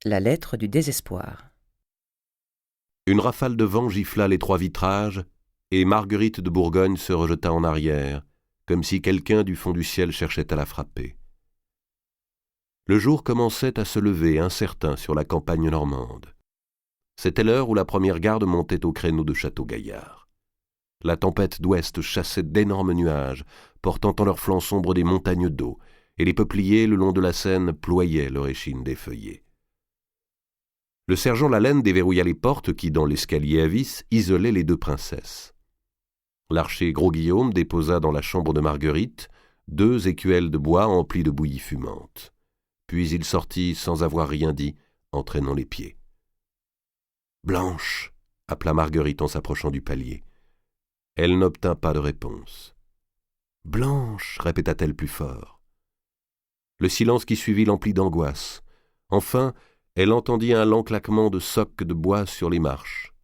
La lettre du désespoir. Une rafale de vent gifla les trois vitrages, et Marguerite de Bourgogne se rejeta en arrière, comme si quelqu'un du fond du ciel cherchait à la frapper. Le jour commençait à se lever incertain sur la campagne normande. C'était l'heure où la première garde montait au créneau de Château-Gaillard. La tempête d'ouest chassait d'énormes nuages, portant en leurs flancs sombres des montagnes d'eau, et les peupliers le long de la Seine ployaient leur échine défeuillée. Le sergent Lalaine déverrouilla les portes qui, dans l'escalier à vis, isolaient les deux princesses. L'archer Gros-Guillaume déposa dans la chambre de Marguerite 2 écuelles de bois emplies de bouillie fumante. Puis il sortit sans avoir rien dit, en traînant les pieds. « Blanche !» appela Marguerite en s'approchant du palier. Elle n'obtint pas de réponse. « Blanche !» répéta-t-elle plus fort. Le silence qui suivit l'emplit d'angoisse. Enfin, elle entendit un lent claquement de socs de bois sur les marches.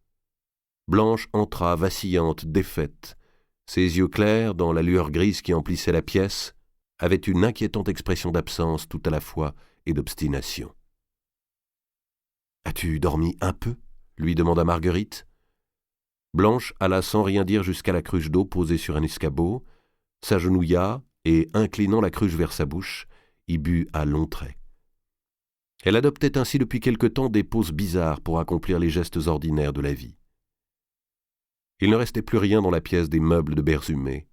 Blanche entra, vacillante, défaite. Ses yeux clairs, dans la lueur grise qui emplissait la pièce, avaient une inquiétante expression d'absence tout à la fois et d'obstination. « As-tu dormi un peu ?» lui demanda Marguerite. Blanche alla sans rien dire jusqu'à la cruche d'eau posée sur un escabeau, s'agenouilla et, inclinant la cruche vers sa bouche, y but à longs traits. Elle adoptait ainsi depuis quelque temps des poses bizarres pour accomplir les gestes ordinaires de la vie. Il ne restait plus rien dans la pièce des meubles de Berzumé.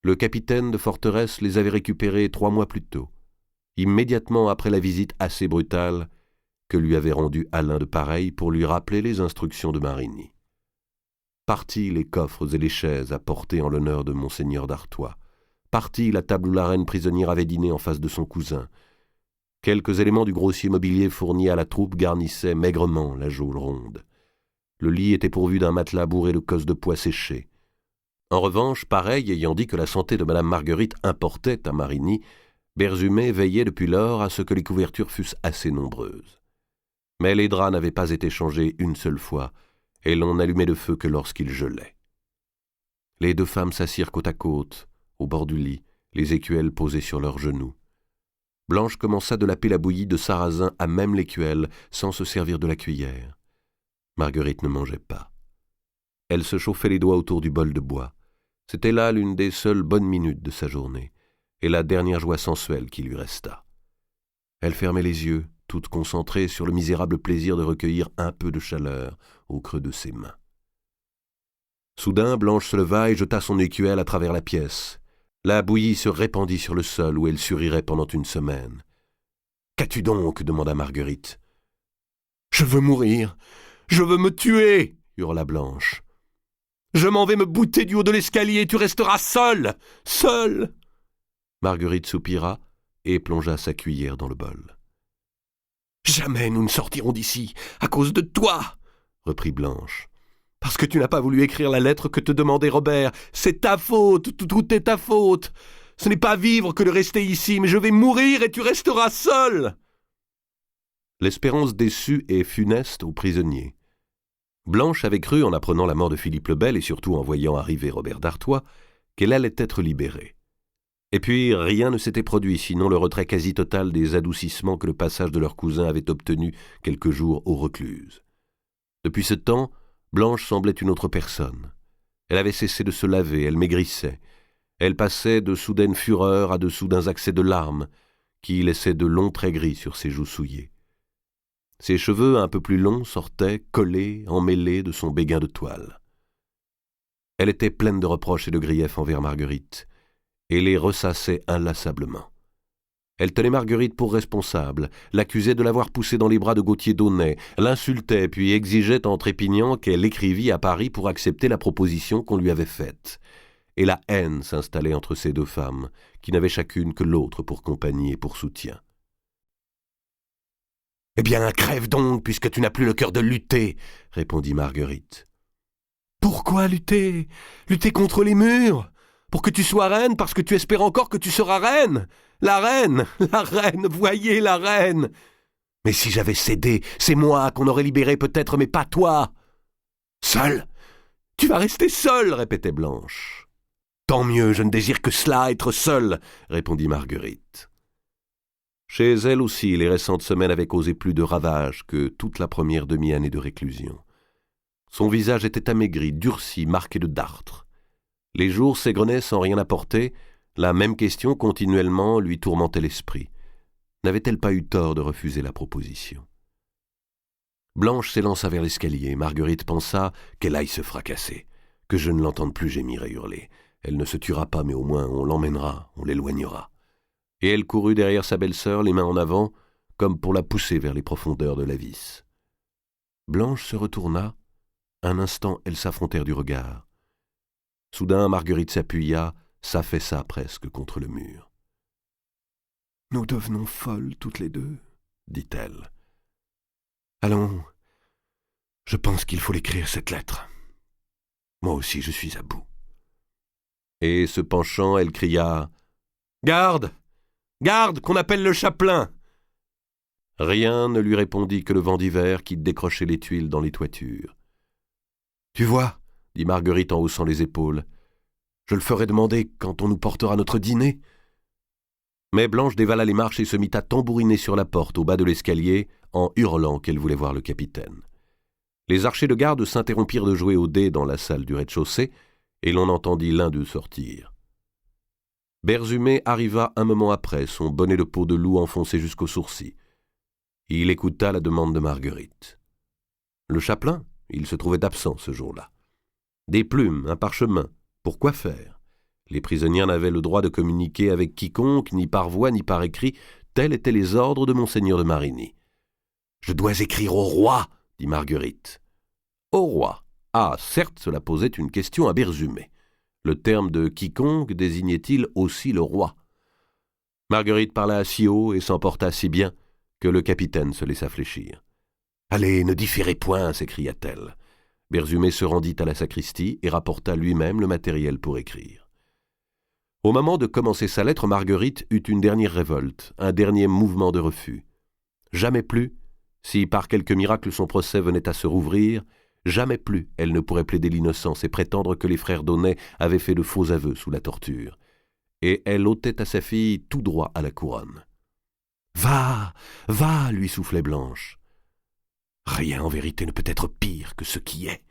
Le capitaine de forteresse les avait récupérés 3 mois plus tôt, immédiatement après la visite assez brutale que lui avait rendue Alain de Pareil pour lui rappeler les instructions de Marigny. Partis les coffres et les chaises apportés en l'honneur de Monseigneur d'Artois, partie la table où la reine prisonnière avait dîné en face de son cousin. Quelques éléments du grossier mobilier fourni à la troupe garnissaient maigrement la geôle ronde. Le lit était pourvu d'un matelas bourré de cosses de pois séchées. En revanche, Pareil ayant dit que la santé de Madame Marguerite importait à Marigny, Berzumé veillait depuis lors à ce que les couvertures fussent assez nombreuses. Mais les draps n'avaient pas été changés une seule fois, et l'on n'allumait le feu que lorsqu'il gelait. Les 2 femmes s'assirent côte à côte, au bord du lit, les écuelles posées sur leurs genoux. Blanche commença de laper la bouillie de sarrasin à même l'écuelle, sans se servir de la cuillère. Marguerite ne mangeait pas. Elle se chauffait les doigts autour du bol de bois. C'était là l'une des seules bonnes minutes de sa journée, et la dernière joie sensuelle qui lui resta. Elle fermait les yeux, toute concentrée sur le misérable plaisir de recueillir un peu de chaleur au creux de ses mains. Soudain, Blanche se leva et jeta son écuelle à travers la pièce. La bouillie se répandit sur le sol où elle surirait pendant une semaine. « Qu'as-tu donc » demanda Marguerite. « Je veux mourir. Je veux me tuer » hurla Blanche. « Je m'en vais me bouter du haut de l'escalier, tu resteras seule. Seule » Marguerite soupira et plongea sa cuillère dans le bol. « Jamais nous ne sortirons d'ici, à cause de toi » reprit Blanche. « Parce que tu n'as pas voulu écrire la lettre que te demandait Robert. C'est ta faute, tout est ta faute. Ce n'est pas vivre que de rester ici, mais je vais mourir et tu resteras seule. » L'espérance déçue et funeste aux prisonniers. Blanche avait cru, en apprenant la mort de Philippe le Bel et surtout en voyant arriver Robert d'Artois, qu'elle allait être libérée. Et puis rien ne s'était produit, sinon le retrait quasi total des adoucissements que le passage de leur cousin avait obtenus quelques jours aux Recluses. Depuis ce temps, Blanche semblait une autre personne. Elle avait cessé de se laver, elle maigrissait. Elle passait de soudaines fureurs à de soudains accès de larmes, qui laissaient de longs traits gris sur ses joues souillées. Ses cheveux un peu plus longs sortaient, collés, emmêlés de son béguin de toile. Elle était pleine de reproches et de griefs envers Marguerite, et les ressassait inlassablement. Elle tenait Marguerite pour responsable, l'accusait de l'avoir poussée dans les bras de Gauthier d'Aulnay, l'insultait puis exigeait en trépignant qu'elle écrivît à Paris pour accepter la proposition qu'on lui avait faite. Et la haine s'installait entre ces 2 femmes, qui n'avaient chacune que l'autre pour compagnie et pour soutien. « Eh bien, crève donc, puisque tu n'as plus le cœur de lutter » répondit Marguerite. « Pourquoi lutter ? Lutter contre les murs ? Pour que tu sois reine, parce que tu espères encore que tu seras reine. La reine, voyez la reine. Mais si j'avais cédé, c'est moi qu'on aurait libéré peut-être, mais pas toi. Seule ? Tu vas rester seule, répétait Blanche. Tant mieux, je ne désire que cela, être seule, répondit Marguerite. Chez elle aussi, les récentes semaines avaient causé plus de ravages que toute la première demi-année de réclusion. Son visage était amaigri, durci, marqué de dartre. Les jours s'égrenaient sans rien apporter, la même question continuellement lui tourmentait l'esprit. N'avait-elle pas eu tort de refuser la proposition? Blanche s'élança vers l'escalier. Marguerite pensa qu'elle aille se fracasser, que je ne l'entende plus gémir et hurler. Elle ne se tuera pas, mais au moins on l'emmènera, on l'éloignera. Et elle courut derrière sa belle-sœur, les mains en avant, comme pour la pousser vers les profondeurs de l'abysse. Blanche se retourna. Un instant, elles s'affrontèrent du regard. Soudain, Marguerite s'appuya, s'affaissa presque contre le mur. « Nous devenons folles toutes les deux, » dit-elle. « Allons, je pense qu'il faut l'écrire, cette lettre. Moi aussi, je suis à bout. » Et se penchant, elle cria « Garde! Garde, qu'on appelle le chapelain !» Rien ne lui répondit que le vent d'hiver qui décrochait les tuiles dans les toitures. « Tu vois, » dit Marguerite en haussant les épaules, « je le ferai demander quand on nous portera notre dîner. » Mais Blanche dévala les marches et se mit à tambouriner sur la porte au bas de l'escalier en hurlant qu'elle voulait voir le capitaine. Les archers de garde s'interrompirent de jouer aux dés dans la salle du rez-de-chaussée et l'on entendit l'un d'eux sortir. Berzumé arriva un moment après, son bonnet de peau de loup enfoncé jusqu'aux sourcils. Il écouta la demande de Marguerite. Le chapelain, il se trouvait absent ce jour-là. Des plumes, un parchemin, pour quoi faire? Les prisonniers n'avaient le droit de communiquer avec quiconque, ni par voix, ni par écrit, tels étaient les ordres de monseigneur de Marigny. « Je dois écrire au roi !» dit Marguerite. « Au roi ! Ah, certes, cela posait une question à Berzumé. Le terme de quiconque désignait-il aussi le roi? Marguerite parla si haut et s'emporta si bien que le capitaine se laissa fléchir. « Allez, ne différez point !» s'écria-t-elle. Berzumé se rendit à la sacristie et rapporta lui-même le matériel pour écrire. Au moment de commencer sa lettre, Marguerite eut une dernière révolte, un dernier mouvement de refus. Jamais plus, si par quelque miracle son procès venait à se rouvrir, jamais plus elle ne pourrait plaider l'innocence et prétendre que les frères Daunet avaient fait de faux aveux sous la torture. Et elle ôtait à sa fille tout droit à la couronne. « Va, va !» lui soufflait Blanche. « Rien en vérité ne peut être pire que ce qui est !»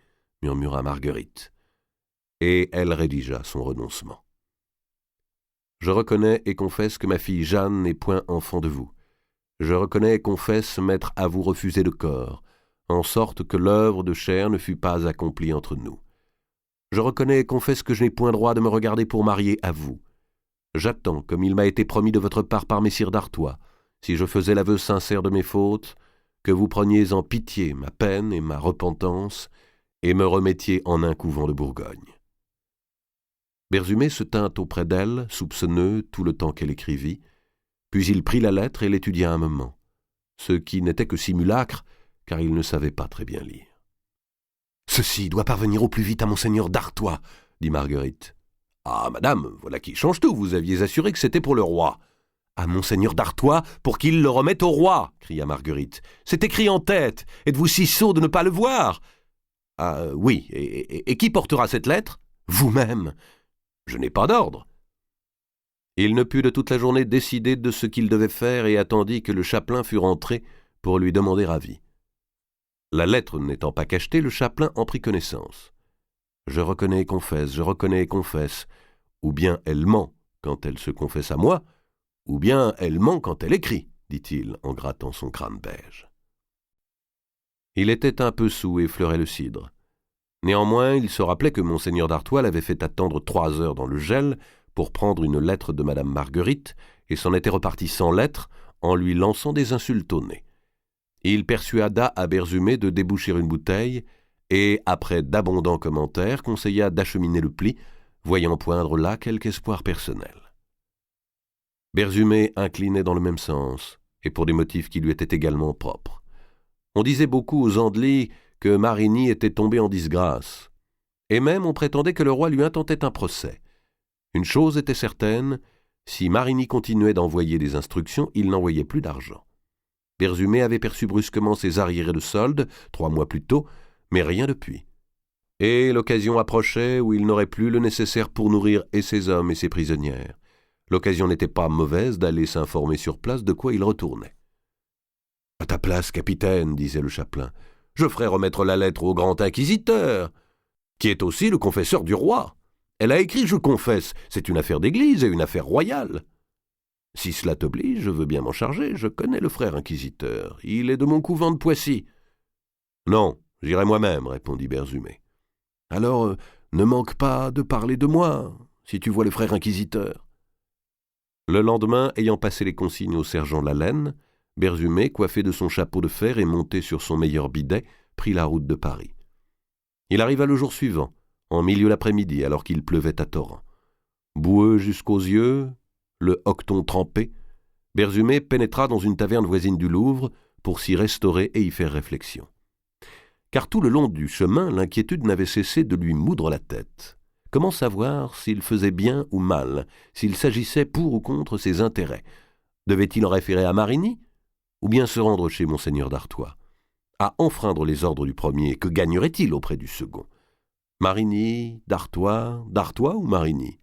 murmura Marguerite. Et elle rédigea son renoncement. « Je reconnais et confesse que ma fille Jeanne n'est point enfant de vous. Je reconnais et confesse m'être à vous refusé de corps, en sorte que l'œuvre de chair ne fut pas accomplie entre nous. Je reconnais et confesse que je n'ai point droit de me regarder pour mariée à vous. J'attends, comme il m'a été promis de votre part par messire d'Artois, si je faisais l'aveu sincère de mes fautes, que vous preniez en pitié ma peine et ma repentance, et me remettiez en un couvent de Bourgogne. » Berzumé se tint auprès d'elle, soupçonneux, tout le temps qu'elle écrivit, puis il prit la lettre et l'étudia un moment, ce qui n'était que simulacre, car il ne savait pas très bien lire. « Ceci doit parvenir au plus vite à monseigneur d'Artois, » dit Marguerite. « Ah, madame, voilà qui change tout, vous aviez assuré que c'était pour le roi. »« À monseigneur d'Artois, pour qu'il le remette au roi, » cria Marguerite. « C'est écrit en tête, êtes-vous si sot de ne pas le voir ?»« Ah, oui, et qui portera cette lettre ? » ?»« Vous-même. »« Je n'ai pas d'ordre. » Il ne put de toute la journée décider de ce qu'il devait faire et attendit que le chapelain fût rentré pour lui demander avis. La lettre n'étant pas cachetée, le chapelain en prit connaissance. « Je reconnais et confesse, je reconnais et confesse. Ou bien elle ment quand elle se confesse à moi, ou bien elle ment quand elle écrit, dit-il en grattant son crâne beige. » Il était un peu saoul et fleurait le cidre. Néanmoins, il se rappelait que monseigneur d'Artois l'avait fait attendre 3 heures dans le gel pour prendre une lettre de madame Marguerite et s'en était reparti sans lettre en lui lançant des insultes au nez. Il persuada à Berzumé de déboucher une bouteille et, après d'abondants commentaires, conseilla d'acheminer le pli, voyant poindre là quelque espoir personnel. Berzumé inclinait dans le même sens, et pour des motifs qui lui étaient également propres. On disait beaucoup aux Andelys que Marigny était tombé en disgrâce, et même on prétendait que le roi lui intentait un procès. Une chose était certaine, si Marigny continuait d'envoyer des instructions, il n'envoyait plus d'argent. Berzumé avait perçu brusquement ses arriérés de solde 3 mois plus tôt, mais rien depuis. Et l'occasion approchait où il n'aurait plus le nécessaire pour nourrir et ses hommes et ses prisonnières. L'occasion n'était pas mauvaise d'aller s'informer sur place de quoi il retournait. « À ta place, capitaine, disait le chapelain, je ferai remettre la lettre au grand inquisiteur, qui est aussi le confesseur du roi. Elle a écrit « Je confesse », c'est une affaire d'église et une affaire royale. Si cela t'oblige, je veux bien m'en charger, je connais le frère inquisiteur, il est de mon couvent de Poissy. Non, j'irai moi-même, répondit Berzumé. Alors, ne manque pas de parler de moi, si tu vois le frère inquisiteur. Le lendemain, ayant passé les consignes au sergent Lalaine, Berzumé, coiffé de son chapeau de fer et monté sur son meilleur bidet, prit la route de Paris. Il arriva le jour suivant, en milieu d'après-midi, alors qu'il pleuvait à torrents. Boueux jusqu'aux yeux, le hoqueton trempé, Berzumé pénétra dans une taverne voisine du Louvre pour s'y restaurer et y faire réflexion. Car tout le long du chemin, l'inquiétude n'avait cessé de lui moudre la tête. Comment savoir s'il faisait bien ou mal, s'il s'agissait pour ou contre ses intérêts? Devait-il en référer à Marigny, ou bien se rendre chez Monseigneur d'Artois? À enfreindre les ordres du premier, que gagnerait-il auprès du second? Marigny, d'Artois ou Marigny?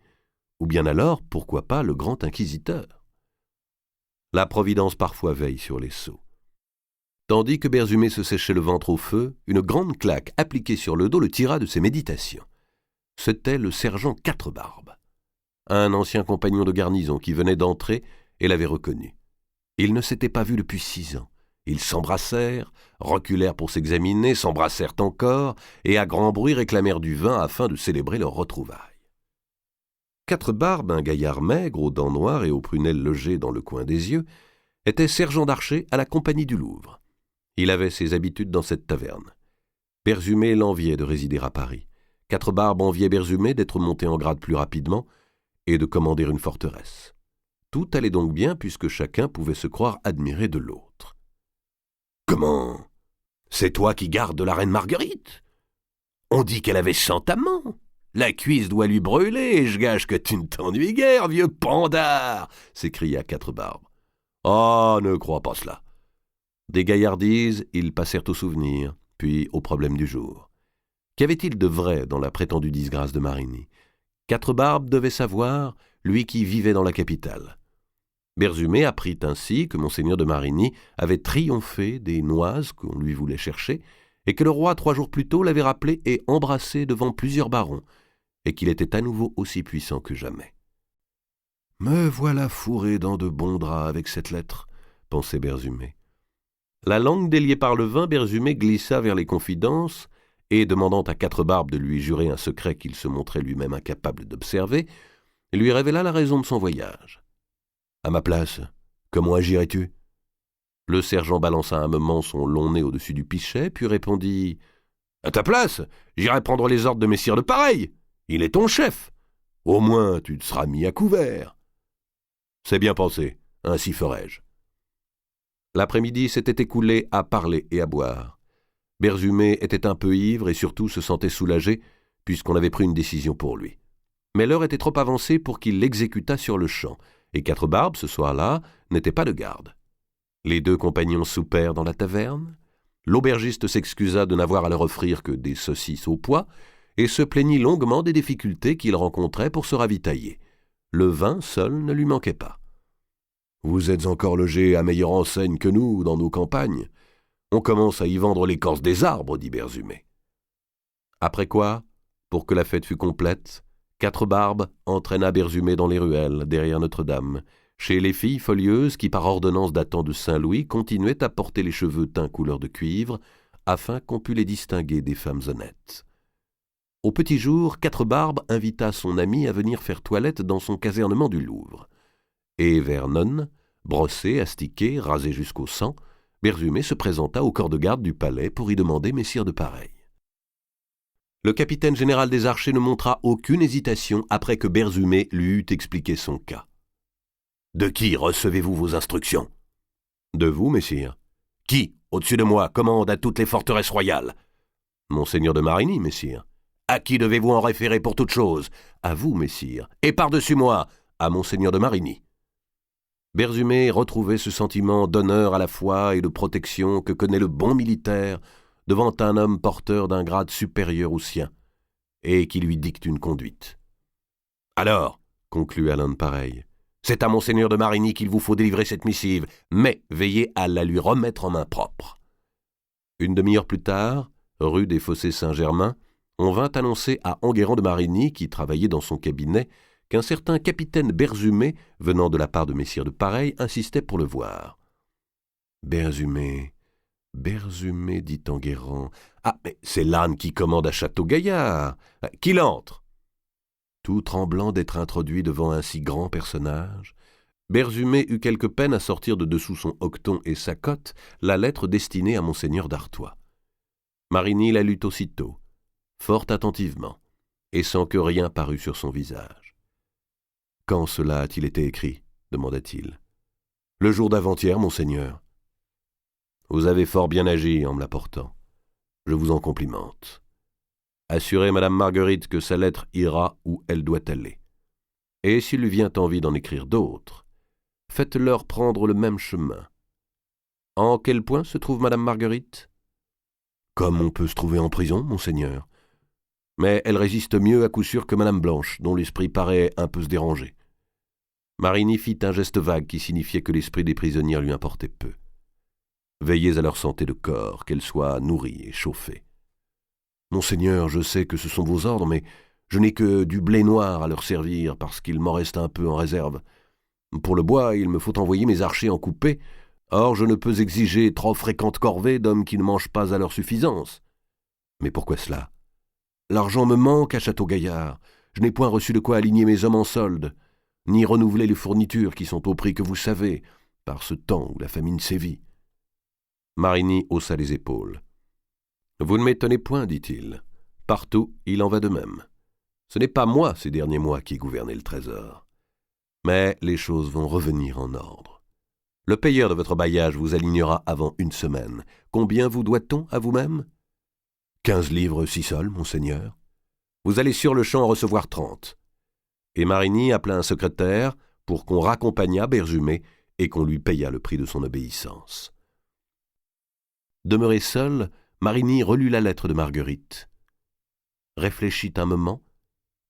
Ou bien alors, pourquoi pas le grand inquisiteur? La Providence parfois veille sur les sots. Tandis que Berzumé se séchait le ventre au feu, une grande claque appliquée sur le dos le tira de ses méditations. C'était le sergent Quatrebarbes, un ancien compagnon de garnison qui venait d'entrer et l'avait reconnu. Ils ne s'étaient pas vus depuis 6 ans. Ils s'embrassèrent, reculèrent pour s'examiner, s'embrassèrent encore, et à grand bruit réclamèrent du vin afin de célébrer leur retrouvaille. Quatrebarbes, un gaillard maigre, aux dents noires et aux prunelles logées dans le coin des yeux, était sergent d'archer à la Compagnie du Louvre. Il avait ses habitudes dans cette taverne. Berzumé l'enviait de résider à Paris. Quatrebarbes enviait Berzumé d'être monté en grade plus rapidement et de commander une forteresse. Tout allait donc bien puisque chacun pouvait se croire admiré de l'autre. « Comment? C'est toi qui gardes la reine Marguerite? On dit qu'elle avait 100 amants. La cuisse doit lui brûler et je gage que tu ne t'ennuies guère, vieux pandard !» s'écria Quatrebarbes. « Oh, ne crois pas cela. » Des gaillardises, ils passèrent au souvenir, puis au problème du jour. Qu'y avait-il de vrai dans la prétendue disgrâce de Marigny? Quatrebarbes devait savoir, lui qui vivait dans la capitale. Berzumé apprit ainsi que Monseigneur de Marigny avait triomphé des Noises qu'on lui voulait chercher, et que le roi 3 jours plus tôt l'avait rappelé et embrassé devant plusieurs barons, et qu'il était à nouveau aussi puissant que jamais. « Me voilà fourré dans de bons draps avec cette lettre, » pensait Berzumé. La langue déliée par le vin, Berzumé glissa vers les confidences, et, demandant à Quatrebarbes de lui jurer un secret qu'il se montrait lui-même incapable d'observer, lui révéla la raison de son voyage. « À ma place, comment agirais-tu » Le sergent balança un moment son long nez au-dessus du pichet, puis répondit « À ta place, j'irai prendre les ordres de messire de Pareil. Il est ton chef. Au moins, tu te seras mis à couvert. » « C'est bien pensé, ainsi ferai-je. » L'après-midi s'était écoulé à parler et à boire. Berzumé était un peu ivre et surtout se sentait soulagé, puisqu'on avait pris une décision pour lui. Mais l'heure était trop avancée pour qu'il l'exécutât sur le champ, et Quatrebarbes, ce soir-là, n'était pas de garde. Les 2 compagnons soupèrent dans la taverne. L'aubergiste s'excusa de n'avoir à leur offrir que des saucisses au pois, et se plaignit longuement des difficultés qu'il rencontrait pour se ravitailler. Le vin seul ne lui manquait pas. « Vous êtes encore logés à meilleure enseigne que nous dans nos campagnes. On commence à y vendre l'écorce des arbres, dit Berzumé. » Après quoi, pour que la fête fût complète, Quatrebarbes entraîna Berzumé dans les ruelles, derrière Notre-Dame, chez les filles folieuses qui, par ordonnance datant de Saint-Louis, continuaient à porter les cheveux teints couleur de cuivre, afin qu'on pût les distinguer des femmes honnêtes. Au petit jour, Quatrebarbes invita son ami à venir faire toilette dans son casernement du Louvre. Et vers nonne, brossé, astiqué, rasé jusqu'au sang, Berzumé se présenta au corps de garde du palais pour y demander messire de Pareil. Le capitaine général des archers ne montra aucune hésitation après que Berzumé lui eut expliqué son cas. « De qui recevez-vous vos instructions ?»« De vous, messire. »« Qui, au-dessus de moi, commande à toutes les forteresses royales ?»« Monseigneur de Marigny, messire. »« À qui devez-vous en référer pour toute chose ?»« À vous, messire. Et par-dessus moi, à Monseigneur de Marigny. » Berzumé retrouvait ce sentiment d'honneur à la fois et de protection que connaît le bon militaire devant un homme porteur d'un grade supérieur au sien, et qui lui dicte une conduite. « Alors, conclut Alain de Pareil, C'est à monseigneur de Marigny qu'il vous faut délivrer cette missive, mais veillez à la lui remettre en main propre. Une demi-heure plus tard, rue des Fossés Saint-Germain, on vint annoncer à Enguerrand de Marigny, qui travaillait dans son cabinet, qu'un certain capitaine Berzumet, venant de la part de messire de Pareil, insistait pour le voir. « Berzumet, dit Enguerrand. « Ah, mais c'est l'âne qui commande à Château-Gaillard. Qu'il entre !» Tout tremblant d'être introduit devant un si grand personnage, Berzumet eut quelque peine à sortir de dessous son hoqueton et sa cotte la lettre destinée à monseigneur d'Artois. Marigny la lut aussitôt, fort attentivement, et sans que rien parût sur son visage. « Quand cela a-t-il été écrit ?» demanda-t-il. « Le jour d'avant-hier, monseigneur. »« Vous avez fort bien agi en me l'apportant. Je vous en complimente. Assurez madame Marguerite que sa lettre ira où elle doit aller. Et s'il lui vient envie d'en écrire d'autres, faites-leur prendre le même chemin. En quel point se trouve madame Marguerite ? Comme on peut se trouver en prison, monseigneur. Mais elle résiste mieux à coup sûr que madame Blanche, dont l'esprit paraît un peu se déranger. » Marigny fit un geste vague qui signifiait que l'esprit des prisonnières lui importait peu. « Veillez à leur santé de corps, qu'elle soit nourrie et chauffée. »« Monseigneur, je sais que ce sont vos ordres, mais je n'ai que du blé noir à leur servir, parce qu'il m'en reste un peu en réserve. Pour le bois, il me faut envoyer mes archers en coupé. Or, je ne peux exiger trop fréquentes corvées d'hommes qui ne mangent pas à leur suffisance. »« Mais pourquoi cela ? L'argent me manque à Château-Gaillard. Je n'ai point reçu de quoi aligner mes hommes en solde, ni renouveler les fournitures qui sont au prix que vous savez, par ce temps où la famine sévit. » Marigny haussa les épaules. « Vous ne m'étonnez point, dit-il. Partout, il en va de même. Ce n'est pas moi, ces derniers mois, qui ai gouverné le trésor. Mais les choses vont revenir en ordre. Le payeur de votre bailliage vous alignera avant une semaine. Combien vous doit-on à vous-même ? 15 livres 6 sols, monseigneur. Vous allez sur le champ en recevoir 30. » Et Marigny appela un secrétaire pour qu'on raccompagnât Berzumet et qu'on lui payât le prix de son obéissance. Demeuré seul, Marigny relut la lettre de Marguerite, réfléchit un moment,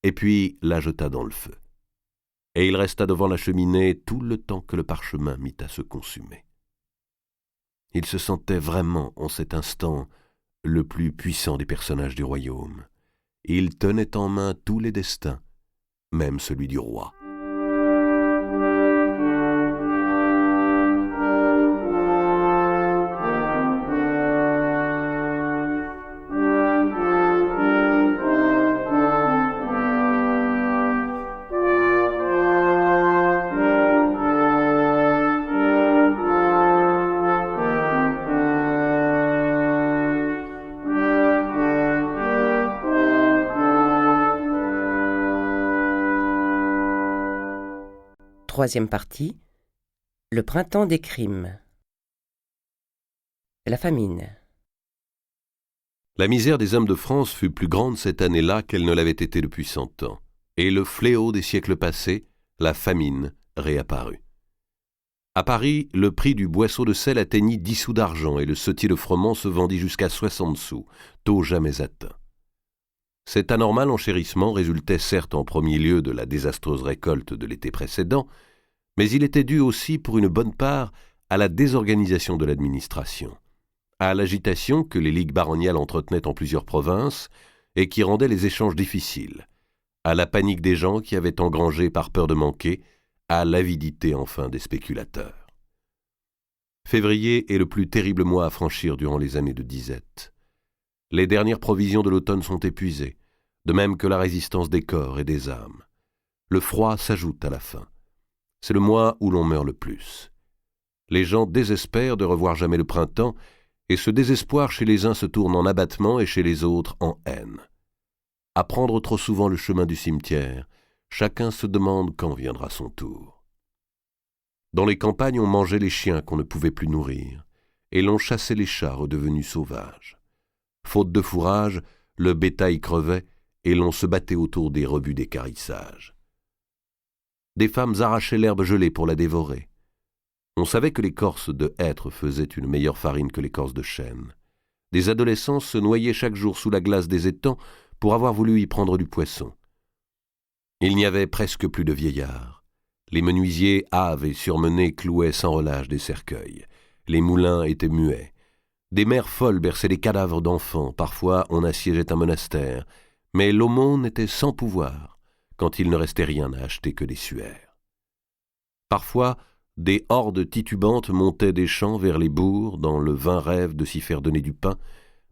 et puis la jeta dans le feu. Et il resta devant la cheminée tout le temps que le parchemin mit à se consumer. Il se sentait vraiment, en cet instant, le plus puissant des personnages du royaume. Il tenait en main tous les destins, même celui du roi. Troisième partie, le printemps des crimes. La famine. La misère des hommes de France fut plus grande cette année-là qu'elle ne l'avait été depuis 100 ans, et le fléau des siècles passés, la famine, réapparut. À Paris, le prix du boisseau de sel atteignit 10 sous d'argent et le setier de froment se vendit jusqu'à 60 sous, taux jamais atteint. Cet anormal enchérissement résultait certes en premier lieu de la désastreuse récolte de l'été précédent, mais il était dû aussi pour une bonne part à la désorganisation de l'administration, à l'agitation que les ligues baroniales entretenaient en plusieurs provinces et qui rendait les échanges difficiles, à la panique des gens qui avaient engrangé par peur de manquer, à l'avidité enfin des spéculateurs. Février est le plus terrible mois à franchir durant les années de disette. Les dernières provisions de l'automne sont épuisées, de même que la résistance des corps et des âmes. Le froid s'ajoute à la faim. C'est le mois où l'on meurt le plus. Les gens désespèrent de revoir jamais le printemps, et ce désespoir chez les uns se tourne en abattement et chez les autres en haine. À prendre trop souvent le chemin du cimetière, chacun se demande quand viendra son tour. Dans les campagnes, on mangeait les chiens qu'on ne pouvait plus nourrir, et l'on chassait les chats redevenus sauvages. Faute de fourrage, le bétail crevait et l'on se battait autour des rebuts d'équarrissage. Des femmes arrachaient l'herbe gelée pour la dévorer. On savait que l'écorce de hêtre faisait une meilleure farine que l'écorce de chêne. Des adolescents se noyaient chaque jour sous la glace des étangs pour avoir voulu y prendre du poisson. Il n'y avait presque plus de vieillards. Les menuisiers hâves et surmenés clouaient sans relâche des cercueils. Les moulins étaient muets. Des mères folles berçaient des cadavres d'enfants. Parfois, on assiégeait un monastère. Mais l'aumône était sans pouvoir, quand il ne restait rien à acheter que des suaires. Parfois, des hordes titubantes montaient des champs vers les bourgs dans le vain rêve de s'y faire donner du pain,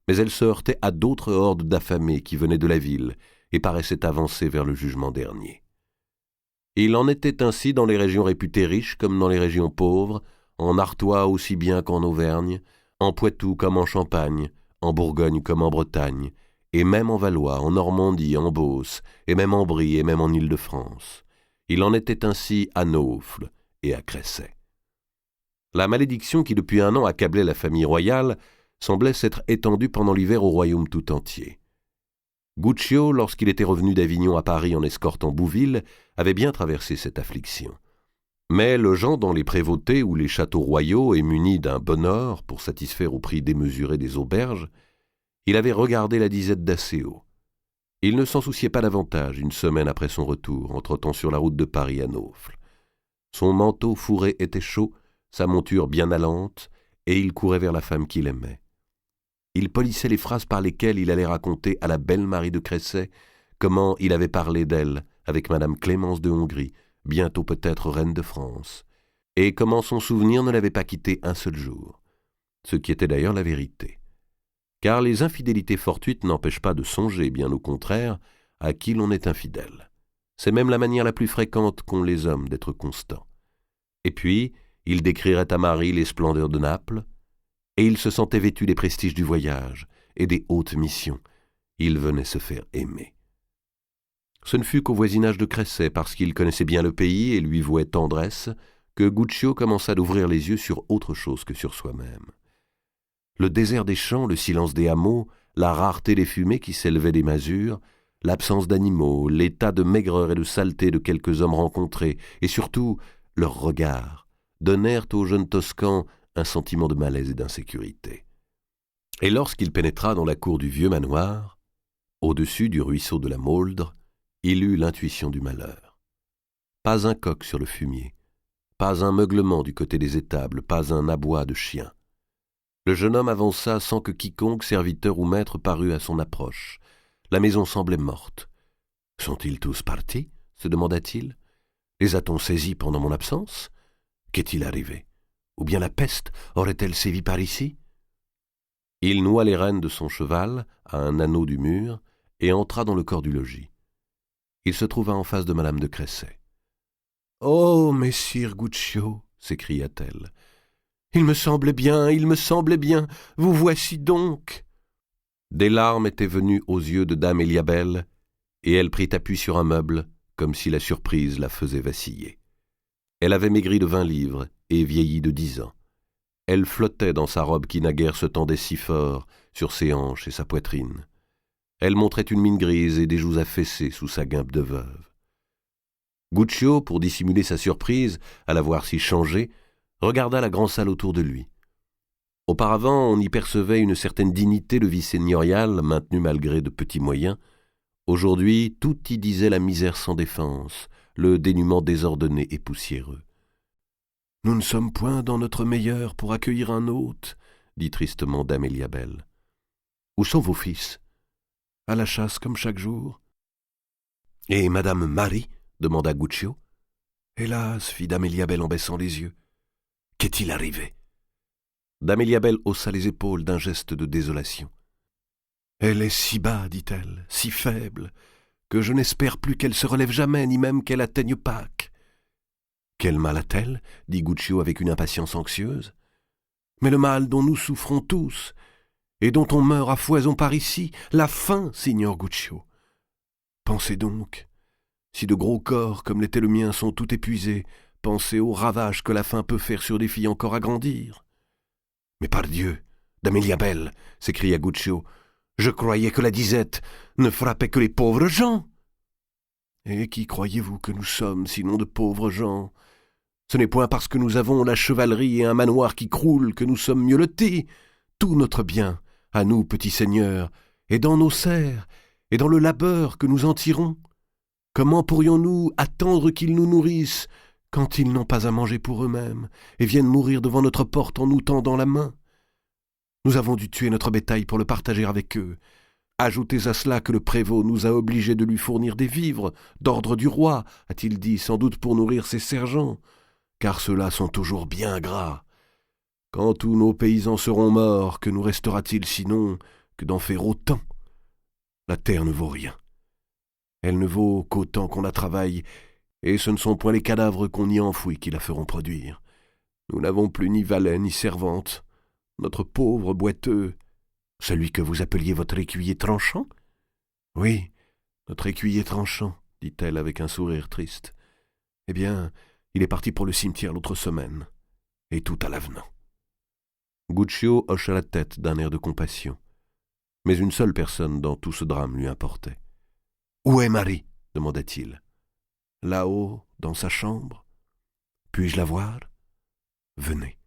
mais elles se heurtaient à d'autres hordes d'affamés qui venaient de la ville et paraissaient avancer vers le jugement dernier. Il en était ainsi dans les régions réputées riches comme dans les régions pauvres, en Artois aussi bien qu'en Auvergne, en Poitou comme en Champagne, en Bourgogne comme en Bretagne, et même en Valois, en Normandie, en Beauce, et même en Brie, et même en Île-de-France. Il en était ainsi à Naufle et à Cresset. La malédiction qui depuis 1 an accablait la famille royale semblait s'être étendue pendant l'hiver au royaume tout entier. Guccio, lorsqu'il était revenu d'Avignon à Paris en escortant Bouville, avait bien traversé cette affliction. Mais logeant dans les prévôtés ou les châteaux royaux et muni d'un bon or pour satisfaire au prix démesuré des auberges, il avait regardé la disette d'assez haut. Il ne s'en souciait pas davantage 1 semaine après son retour, en trottant sur la route de Paris à Naufle. Son manteau fourré était chaud, sa monture bien allante, et il courait vers la femme qu'il aimait. Il polissait les phrases par lesquelles il allait raconter à la belle Marie de Cresset comment il avait parlé d'elle avec madame Clémence de Hongrie, bientôt peut-être reine de France, et comment son souvenir ne l'avait pas quitté un seul jour, ce qui était d'ailleurs la vérité. Car les infidélités fortuites n'empêchent pas de songer, bien au contraire, à qui l'on est infidèle. C'est même la manière la plus fréquente qu'ont les hommes d'être constants. Et puis, il décrirait à Marie les splendeurs de Naples, et il se sentait vêtu des prestiges du voyage et des hautes missions. Il venait se faire aimer. Ce ne fut qu'au voisinage de Cresset, parce qu'il connaissait bien le pays et lui vouait tendresse, que Guccio commença d'ouvrir les yeux sur autre chose que sur soi-même. Le désert des champs, le silence des hameaux, la rareté des fumées qui s'élevaient des masures, l'absence d'animaux, l'état de maigreur et de saleté de quelques hommes rencontrés, et surtout leurs regards, donnèrent au jeune Toscan un sentiment de malaise et d'insécurité. Et lorsqu'il pénétra dans la cour du vieux manoir, au-dessus du ruisseau de la Mauldre, il eut l'intuition du malheur. Pas un coq sur le fumier, pas un meuglement du côté des étables, pas un aboi de chien. Le jeune homme avança sans que quiconque, serviteur ou maître, parût à son approche. La maison semblait morte. « Sont-ils tous partis ?» se demanda-t-il. « Les a-t-on saisis pendant mon absence ? Qu'est-il arrivé ? Ou bien la peste aurait-elle sévi par ici ?» Il noua les rênes de son cheval à un anneau du mur et entra dans le corps du logis. Il se trouva en face de madame de Cresset. « Oh, messire Guccio !» s'écria-t-elle. « il me semblait bien, vous voici donc !» Des larmes étaient venues aux yeux de dame Eliabelle, et elle prit appui sur un meuble, comme si la surprise la faisait vaciller. Elle avait maigri de 20 livres et vieilli de 10 ans. Elle flottait dans sa robe qui naguère se tendait si fort sur ses hanches et sa poitrine. Elle montrait une mine grise et des joues affaissées sous sa guimpe de veuve. Guccio, pour dissimuler sa surprise à la voir si changée, regarda la grande salle autour de lui. Auparavant, on y percevait une certaine dignité de vie seigneuriale, maintenue malgré de petits moyens. Aujourd'hui, tout y disait la misère sans défense, le dénuement désordonné et poussiéreux. « Nous ne sommes point dans notre meilleur pour accueillir un hôte, » dit tristement dame Eliabelle. « Où sont vos fils ? À la chasse comme chaque jour. »« Et madame Marie ?» demanda Guccio. « Hélas, fit dame Eliabelle en baissant les yeux. Qu'est-il arrivé ?» Dame Eliabelle haussa les épaules d'un geste de désolation. « Elle est si bas, dit-elle, si faible, que je n'espère plus qu'elle se relève jamais, ni même qu'elle atteigne Pâques. »« Quel mal a-t-elle » dit Guccio avec une impatience anxieuse. « Mais le mal dont nous souffrons tous, et dont on meurt à foison par ici, la faim, signor Guccio. Pensez donc, si de gros corps comme l'était le mien sont tout épuisés, pensez aux ravages que la faim peut faire sur des filles encore à grandir. »« Mais par Dieu, dame Eliabelle, s'écria Guccio, je croyais que la disette ne frappait que les pauvres gens. »« Et qui croyez-vous que nous sommes, sinon de pauvres gens ? Ce n'est point parce que nous avons la chevalerie et un manoir qui croule que nous sommes mieux lotis. Tout notre bien, à nous, petits seigneurs, est dans nos serres et dans le labeur que nous en tirons. Comment pourrions-nous attendre qu'ils nous nourrissent quand ils n'ont pas à manger pour eux-mêmes et viennent mourir devant notre porte en nous tendant la main. Nous avons dû tuer notre bétail pour le partager avec eux. Ajoutez à cela que le prévôt nous a obligés de lui fournir des vivres, d'ordre du roi, a-t-il dit, sans doute pour nourrir ses sergents, car ceux-là sont toujours bien gras. Quand tous nos paysans seront morts, que nous restera-t-il sinon que d'en faire autant? La terre ne vaut rien. Elle ne vaut qu'autant qu'on la travaille, et ce ne sont point les cadavres qu'on y enfouit qui la feront produire. Nous n'avons plus ni valet ni servante. Notre pauvre boiteux, celui que vous appeliez votre écuyer tranchant? Oui, notre écuyer tranchant, dit-elle avec un sourire triste. Eh bien, il est parti pour le cimetière l'autre semaine, et tout à l'avenant. Guccio hocha la tête d'un air de compassion. Mais une seule personne dans tout ce drame lui importait. « Où est Marie ?» demanda-t-il. « Là-haut, dans sa chambre. Puis-je la voir ? Venez. »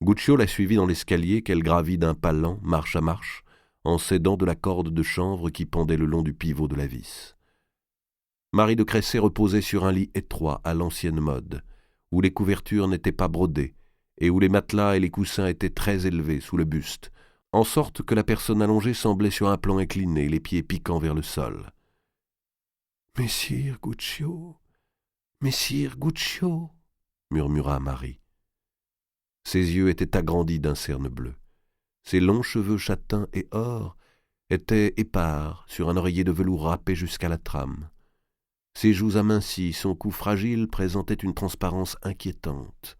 Guccio la suivit dans l'escalier qu'elle gravit d'un pas lent, marche à marche, en s'aidant de la corde de chanvre qui pendait le long du pivot de la vis. Marie de Cressay reposait sur un lit étroit à l'ancienne mode, où les couvertures n'étaient pas brodées, et où les matelas et les coussins étaient très élevés sous le buste, en sorte que la personne allongée semblait sur un plan incliné, les pieds piquant vers le sol. « Messire Guccio, Messire Guccio » murmura Marie. Ses yeux étaient agrandis d'un cerne bleu. Ses longs cheveux châtains et or étaient épars sur un oreiller de velours râpé jusqu'à la trame. Ses joues amincies, son cou fragile présentait une transparence inquiétante.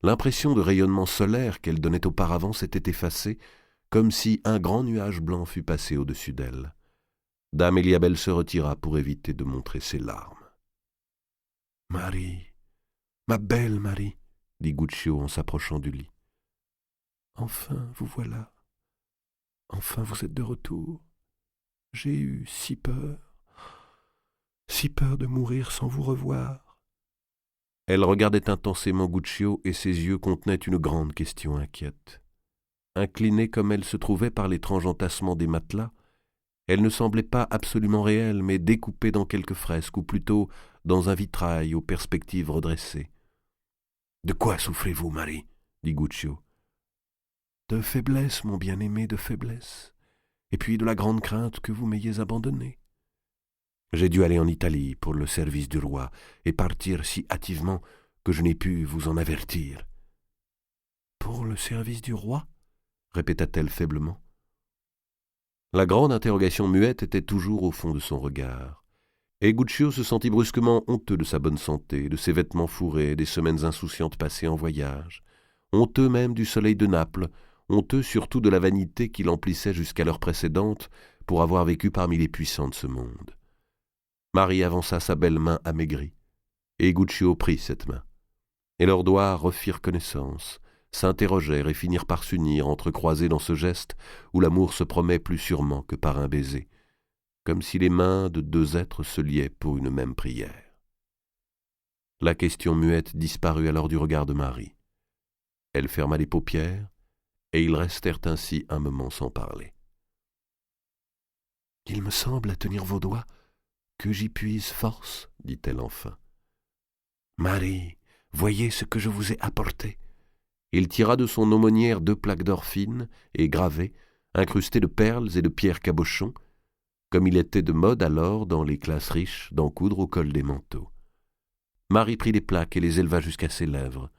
L'impression de rayonnement solaire qu'elle donnait auparavant s'était effacée, comme si un grand nuage blanc fût passé au-dessus d'elle. Dame Eliabelle se retira pour éviter de montrer ses larmes. « Marie, ma belle Marie !» dit Guccio en s'approchant du lit. « Enfin, vous voilà. Enfin, vous êtes de retour. J'ai eu si peur de mourir sans vous revoir. » Elle regardait intensément Guccio et ses yeux contenaient une grande question inquiète. Inclinée comme elle se trouvait par l'étrange entassement des matelas, elle ne semblait pas absolument réelle, mais découpée dans quelque fresque, ou plutôt dans un vitrail aux perspectives redressées. « De quoi souffrez-vous, Marie ?» dit Guccio. « De faiblesse, mon bien-aimé, de faiblesse, et puis de la grande crainte que vous m'ayez abandonné. J'ai dû aller en Italie pour le service du roi et partir si hâtivement que je n'ai pu vous en avertir. »« Pour le service du roi ?» répéta-t-elle faiblement. La grande interrogation muette était toujours au fond de son regard, et Guccio se sentit brusquement honteux de sa bonne santé, de ses vêtements fourrés, des semaines insouciantes passées en voyage, honteux même du soleil de Naples, honteux surtout de la vanité qui l'emplissait jusqu'à l'heure précédente pour avoir vécu parmi les puissants de ce monde. Marie avança sa belle main amaigrie, et Guccio prit cette main. Et leurs doigts refirent connaissance, s'interrogèrent et finirent par s'unir, entrecroisés dans ce geste où l'amour se promet plus sûrement que par un baiser, comme si les mains de deux êtres se liaient pour une même prière. La question muette disparut alors du regard de Marie. Elle ferma les paupières, et ils restèrent ainsi un moment sans parler. « Il me semble, à tenir vos doigts, que j'y puise force, dit-elle enfin. « Marie, voyez ce que je vous ai apporté. » Il tira de son aumônière 2 plaques d'or fines et gravées, incrustées de perles et de pierres cabochons, comme il était de mode alors dans les classes riches d'en coudre au col des manteaux. Marie prit les plaques et les éleva jusqu'à ses lèvres.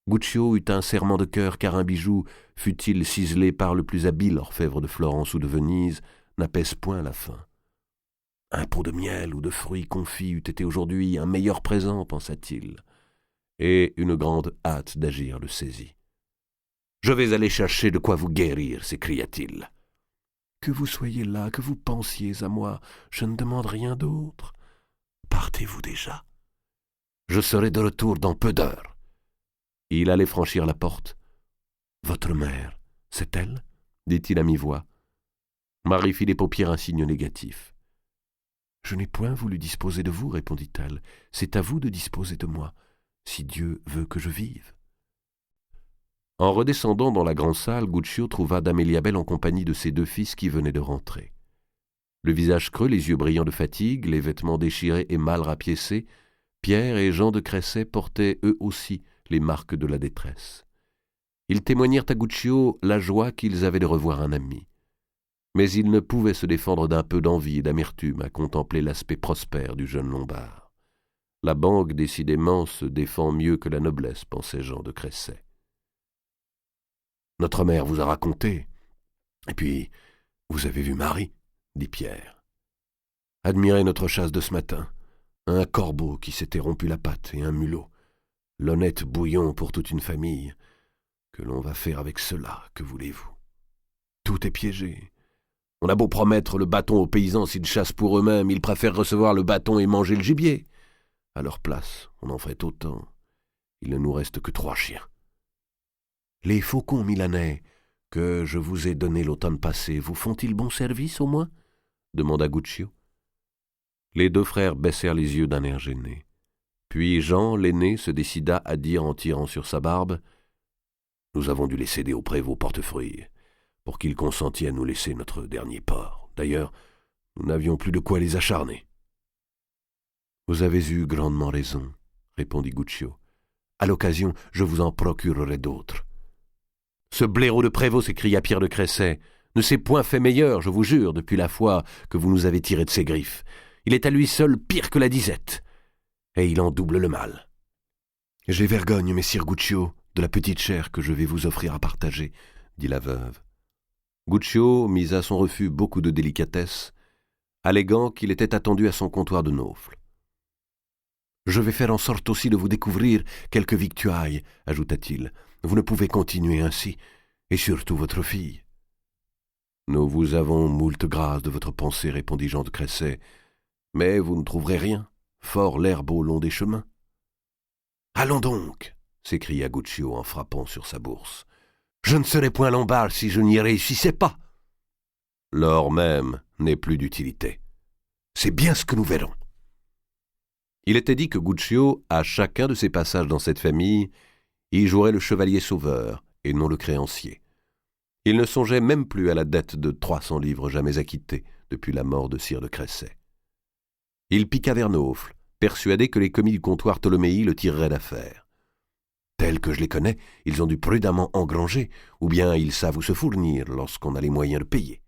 Guccio eut un serrement de cœur car un bijou, fût-il ciselé par le plus habile orfèvre de Florence ou de Venise, n'apaise point la faim. Un pot de miel ou de fruits confits eût été aujourd'hui un meilleur présent, pensa-t-il, et une grande hâte d'agir le saisit. « Je vais aller chercher de quoi vous guérir, s'écria-t-il. Que vous soyez là, que vous pensiez à moi, je ne demande rien d'autre. Partez-vous déjà. Je serai de retour dans peu d'heures. » Il allait franchir la porte. « Votre mère, c'est elle ?» dit-il à mi-voix. Marie fit les paupières un signe négatif. « Je n'ai point voulu disposer de vous, répondit-elle. C'est à vous de disposer de moi, si Dieu veut que je vive. » En redescendant dans la grande salle, Guccio trouva Dame Eliabelle en compagnie de ses 2 fils qui venaient de rentrer. Le visage creux, les yeux brillants de fatigue, les vêtements déchirés et mal rapiécés, Pierre et Jean de Cresset portaient eux aussi les marques de la détresse. Ils témoignèrent à Guccio la joie qu'ils avaient de revoir un ami. Mais ils ne pouvaient se défendre d'un peu d'envie et d'amertume à contempler l'aspect prospère du jeune Lombard. La banque, décidément, se défend mieux que la noblesse, pensait Jean de Cresset. Notre mère vous a raconté. Et puis, vous avez vu Marie, dit Pierre. Admirez notre chasse de ce matin. Un corbeau qui s'était rompu la patte et un mulot. L'honnête bouillon pour toute une famille. Que l'on va faire avec cela, que voulez-vous? Tout est piégé. On a beau promettre le bâton aux paysans s'ils chassent pour eux-mêmes, ils préfèrent recevoir le bâton et manger le gibier. À leur place, on en ferait autant. Il ne nous reste que 3 chiens. Les faucons milanais que je vous ai donnés l'automne passé vous font-ils bon service au moins? Demanda Guccio. Les 2 frères baissèrent les yeux d'un air gêné. Puis Jean, l'aîné, se décida à dire en tirant sur sa barbe « Nous avons dû les céder au prévôt Portefeuille, pour qu'il consentît à nous laisser notre dernier porc. D'ailleurs, nous n'avions plus de quoi les acharner. » Vous avez eu grandement raison, répondit Guccio. À l'occasion, je vous en procurerai d'autres. Ce blaireau de prévôt, s'écria Pierre de Cresset, ne s'est point fait meilleur, je vous jure, depuis la fois que vous nous avez tirés de ses griffes. Il est à lui seul pire que la disette. Et il en double le mal. J'ai vergogne, messire Guccio, de la petite chair que je vais vous offrir à partager, dit la veuve. Guccio mit à son refus beaucoup de délicatesse, alléguant qu'il était attendu à son comptoir de Naufle. Je vais faire en sorte aussi de vous découvrir quelques victuailles, ajouta-t-il. Vous ne pouvez continuer ainsi, et surtout votre fille. Nous vous avons moult grâce de votre pensée, répondit Jean de Cresset, mais vous ne trouverez rien, fort l'herbe au long des chemins. Allons donc, s'écria Guccio en frappant sur sa bourse. Je ne serais point Lombard si je n'y réussissais pas. L'or même n'est plus d'utilité. C'est bien ce que nous verrons. Il était dit que Guccio, à chacun de ses passages dans cette famille, y jouerait le chevalier sauveur et non le créancier. Il ne songeait même plus à la dette de 300 livres jamais acquittée depuis la mort de sire de Cresset. Il piqua vers Naufle, persuadé que les commis du comptoir Ptoléméi le tireraient d'affaire. Tels que je les connais, ils ont dû prudemment engranger, ou bien ils savent où se fournir lorsqu'on a les moyens de payer.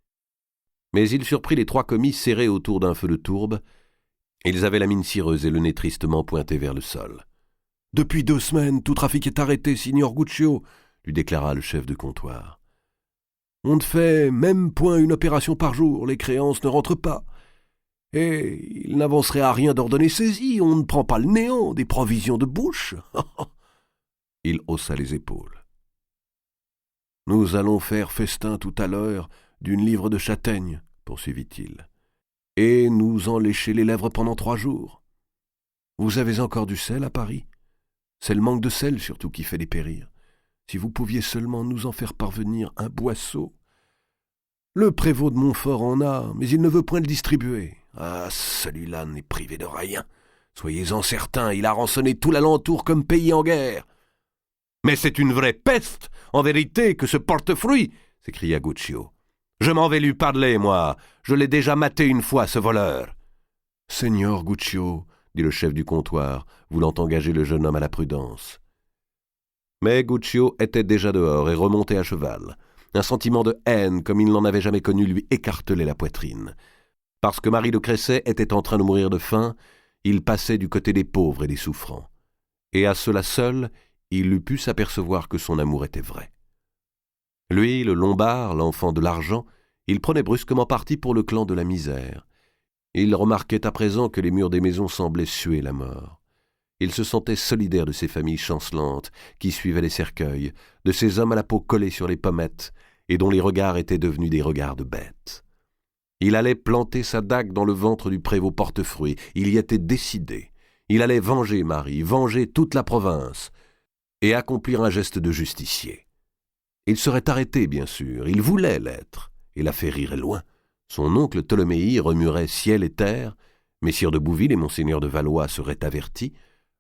Mais il surprit les 3 commis serrés autour d'un feu de tourbe. Ils avaient la mine cireuse et le nez tristement pointé vers le sol. « Depuis 2 semaines, tout trafic est arrêté, signor Guccio, » lui déclara le chef de comptoir. « On ne fait même point une opération par jour, les créances ne rentrent pas. Et il n'avancerait à rien d'ordonner saisie, on ne prend pas le néant, des provisions de bouche. » Il haussa les épaules. « Nous allons faire festin tout à l'heure d'une livre de châtaigne, » poursuivit-il, « et nous en lécher les lèvres pendant 3 jours. Vous avez encore du sel à Paris? C'est le manque de sel surtout qui fait dépérir. Si vous pouviez seulement nous en faire parvenir un boisseau. Le prévôt de Montfort en a, mais il ne veut point le distribuer. Ah, celui-là n'est privé de rien. Soyez-en certains, il a rançonné tout l'alentour comme pays en guerre. « Mais c'est une vraie peste, en vérité, que ce portefeuille !» s'écria Guccio. « Je m'en vais lui parler, moi. Je l'ai déjà maté une fois, ce voleur. »« Seigneur Guccio, » dit le chef du comptoir, voulant engager le jeune homme à la prudence. Mais Guccio était déjà dehors et remontait à cheval. Un sentiment de haine, comme il n'en avait jamais connu, lui écartelait la poitrine. Parce que Marie de Cresset était en train de mourir de faim, il passait du côté des pauvres et des souffrants. Et à cela seul, il eût pu s'apercevoir que son amour était vrai. Lui, le Lombard, l'enfant de l'argent, il prenait brusquement parti pour le clan de la misère. Il remarquait à présent que les murs des maisons semblaient suer la mort. Il se sentait solidaire de ces familles chancelantes qui suivaient les cercueils, de ces hommes à la peau collée sur les pommettes et dont les regards étaient devenus des regards de bêtes. Il allait planter sa dague dans le ventre du prévôt Portefeuille. Il y était décidé. Il allait venger Marie, venger toute la province et accomplir un geste de justicier. Il serait arrêté, bien sûr, il voulait l'être, et l'affaire irait loin. Son oncle Ptoléméi remuerait ciel et terre, messire de Bouville et monseigneur de Valois seraient avertis,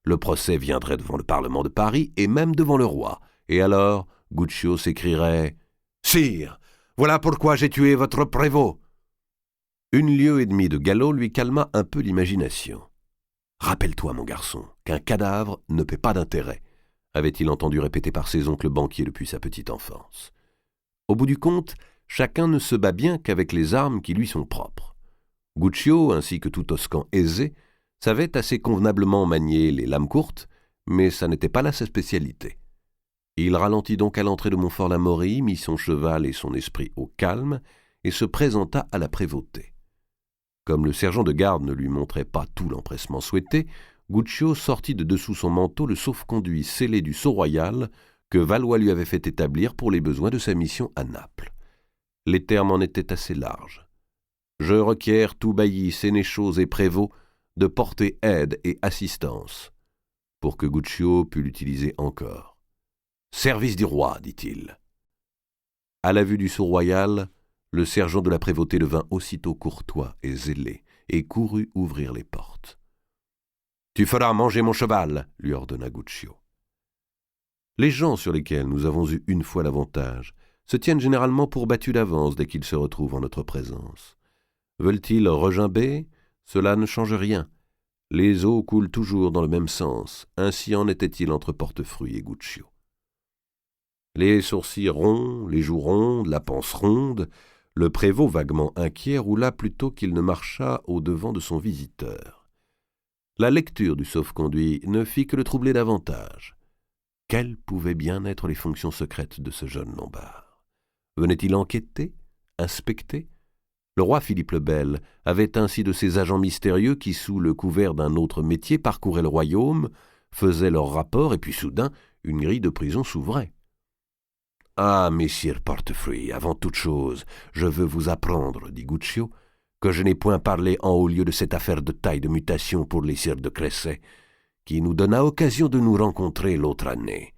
le procès viendrait devant le Parlement de Paris et même devant le roi, et alors Guccio s'écrierait « Sire, voilà pourquoi j'ai tué votre prévôt !» 1 lieue et demie de galop lui calma un peu l'imagination. Rappelle-toi, mon garçon, qu'un cadavre ne paie pas d'intérêt, avait-il entendu répéter par ses oncles banquiers depuis sa petite enfance. Au bout du compte, chacun ne se bat bien qu'avec les armes qui lui sont propres. Guccio, ainsi que tout Toscan aisé, savait assez convenablement manier les lames courtes, mais ça n'était pas là sa spécialité. Il ralentit donc à l'entrée de Montfort-l'Amaury, mit son cheval et son esprit au calme, et se présenta à la prévôté. Comme le sergent de garde ne lui montrait pas tout l'empressement souhaité, Guccio sortit de dessous son manteau le sauf-conduit scellé du sceau royal que Valois lui avait fait établir pour les besoins de sa mission à Naples. Les termes en étaient assez larges. « Je requiers tout bailli, sénéchaux et prévôts de porter aide et assistance », pour que Guccio pût l'utiliser encore. « Service du roi, dit-il. » À la vue du sceau royal, le sergent de la prévôté devint aussitôt courtois et zélé, et courut ouvrir les portes. « Tu feras manger mon cheval, lui ordonna Guccio. Les gens sur lesquels nous avons eu une fois l'avantage se tiennent généralement pour battus d'avance dès qu'ils se retrouvent en notre présence. Veulent-ils regimber? Cela ne change rien. Les eaux coulent toujours dans le même sens, ainsi en était-il entre Portefruit et Guccio. Les sourcils ronds, les joues rondes, la panse ronde, le prévôt vaguement inquiet roula plutôt qu'il ne marcha au-devant de son visiteur. La lecture du sauf-conduit ne fit que le troubler davantage. Quelles pouvaient bien être les fonctions secrètes de ce jeune Lombard? Venait-il enquêter, inspecter? Le roi Philippe le Bel avait ainsi de ces agents mystérieux qui, sous le couvert d'un autre métier, parcouraient le royaume, faisaient leurs rapports, et puis soudain, une grille de prison s'ouvrait. « Ah, messire Portefruit, avant toute chose, je veux vous apprendre, dit Guccio, que je n'ai point parlé en haut lieu de cette affaire de taille de mutation pour les sires de Cresset, qui nous donna occasion de nous rencontrer l'autre année.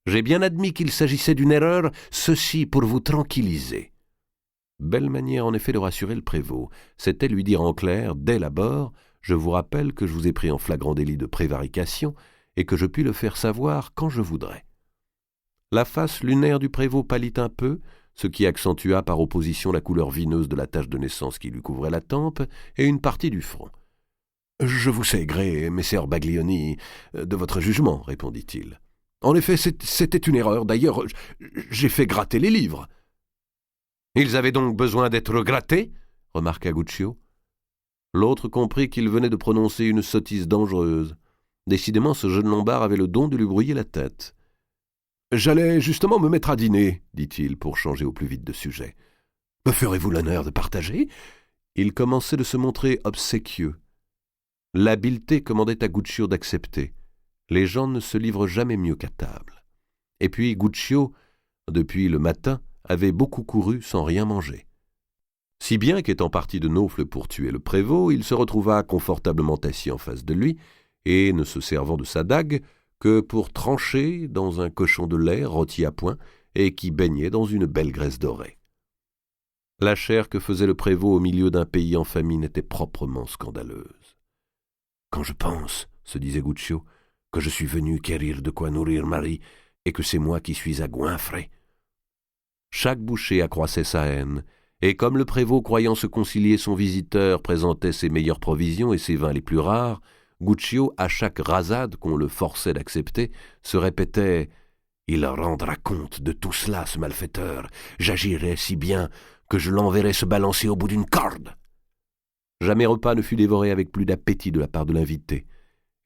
J'ai bien admis qu'il s'agissait d'une erreur, ceci pour vous tranquilliser. » Belle manière en effet de rassurer le prévôt, c'était lui dire en clair, dès l'abord, « Je vous rappelle que je vous ai pris en flagrant délit de prévarication et que je puis le faire savoir quand je voudrais. » La face lunaire du prévôt pâlit un peu, ce qui accentua par opposition la couleur vineuse de la tache de naissance qui lui couvrait la tempe et une partie du front. « Je vous sais gré, messire Baglioni, de votre jugement, répondit-il. En effet, c'était une erreur. D'ailleurs, j'ai fait gratter les livres. » Ils avaient donc besoin d'être grattés, remarqua Guccio. L'autre comprit qu'il venait de prononcer une sottise dangereuse. Décidément, ce jeune Lombard avait le don de lui brouiller la tête. « J'allais justement me mettre à dîner, dit-il, pour changer au plus vite de sujet. Me ferez-vous l'honneur de partager ?» Il commençait de se montrer obséquieux. L'habileté commandait à Guccio d'accepter. Les gens ne se livrent jamais mieux qu'à table. Et puis Guccio, depuis le matin, avait beaucoup couru sans rien manger. Si bien qu'étant parti de Naufle pour tuer le prévôt, il se retrouva confortablement assis en face de lui, et ne se servant de sa dague que pour trancher dans un cochon de lait rôti à point et qui baignait dans une belle graisse dorée. La chair que faisait le prévôt au milieu d'un pays en famine était proprement scandaleuse. « Quand je pense, se disait Guccio, que je suis venu quérir de quoi nourrir Marie et que c'est moi qui suis à goinfrer. » Chaque bouchée accroissait sa haine, et comme le prévôt, croyant se concilier son visiteur, présentait ses meilleures provisions et ses vins les plus rares, Guccio, à chaque rasade qu'on le forçait d'accepter, se répétait « Il rendra compte de tout cela, ce malfaiteur. J'agirai si bien que je l'enverrai se balancer au bout d'une corde. » Jamais repas ne fut dévoré avec plus d'appétit de la part de l'invité,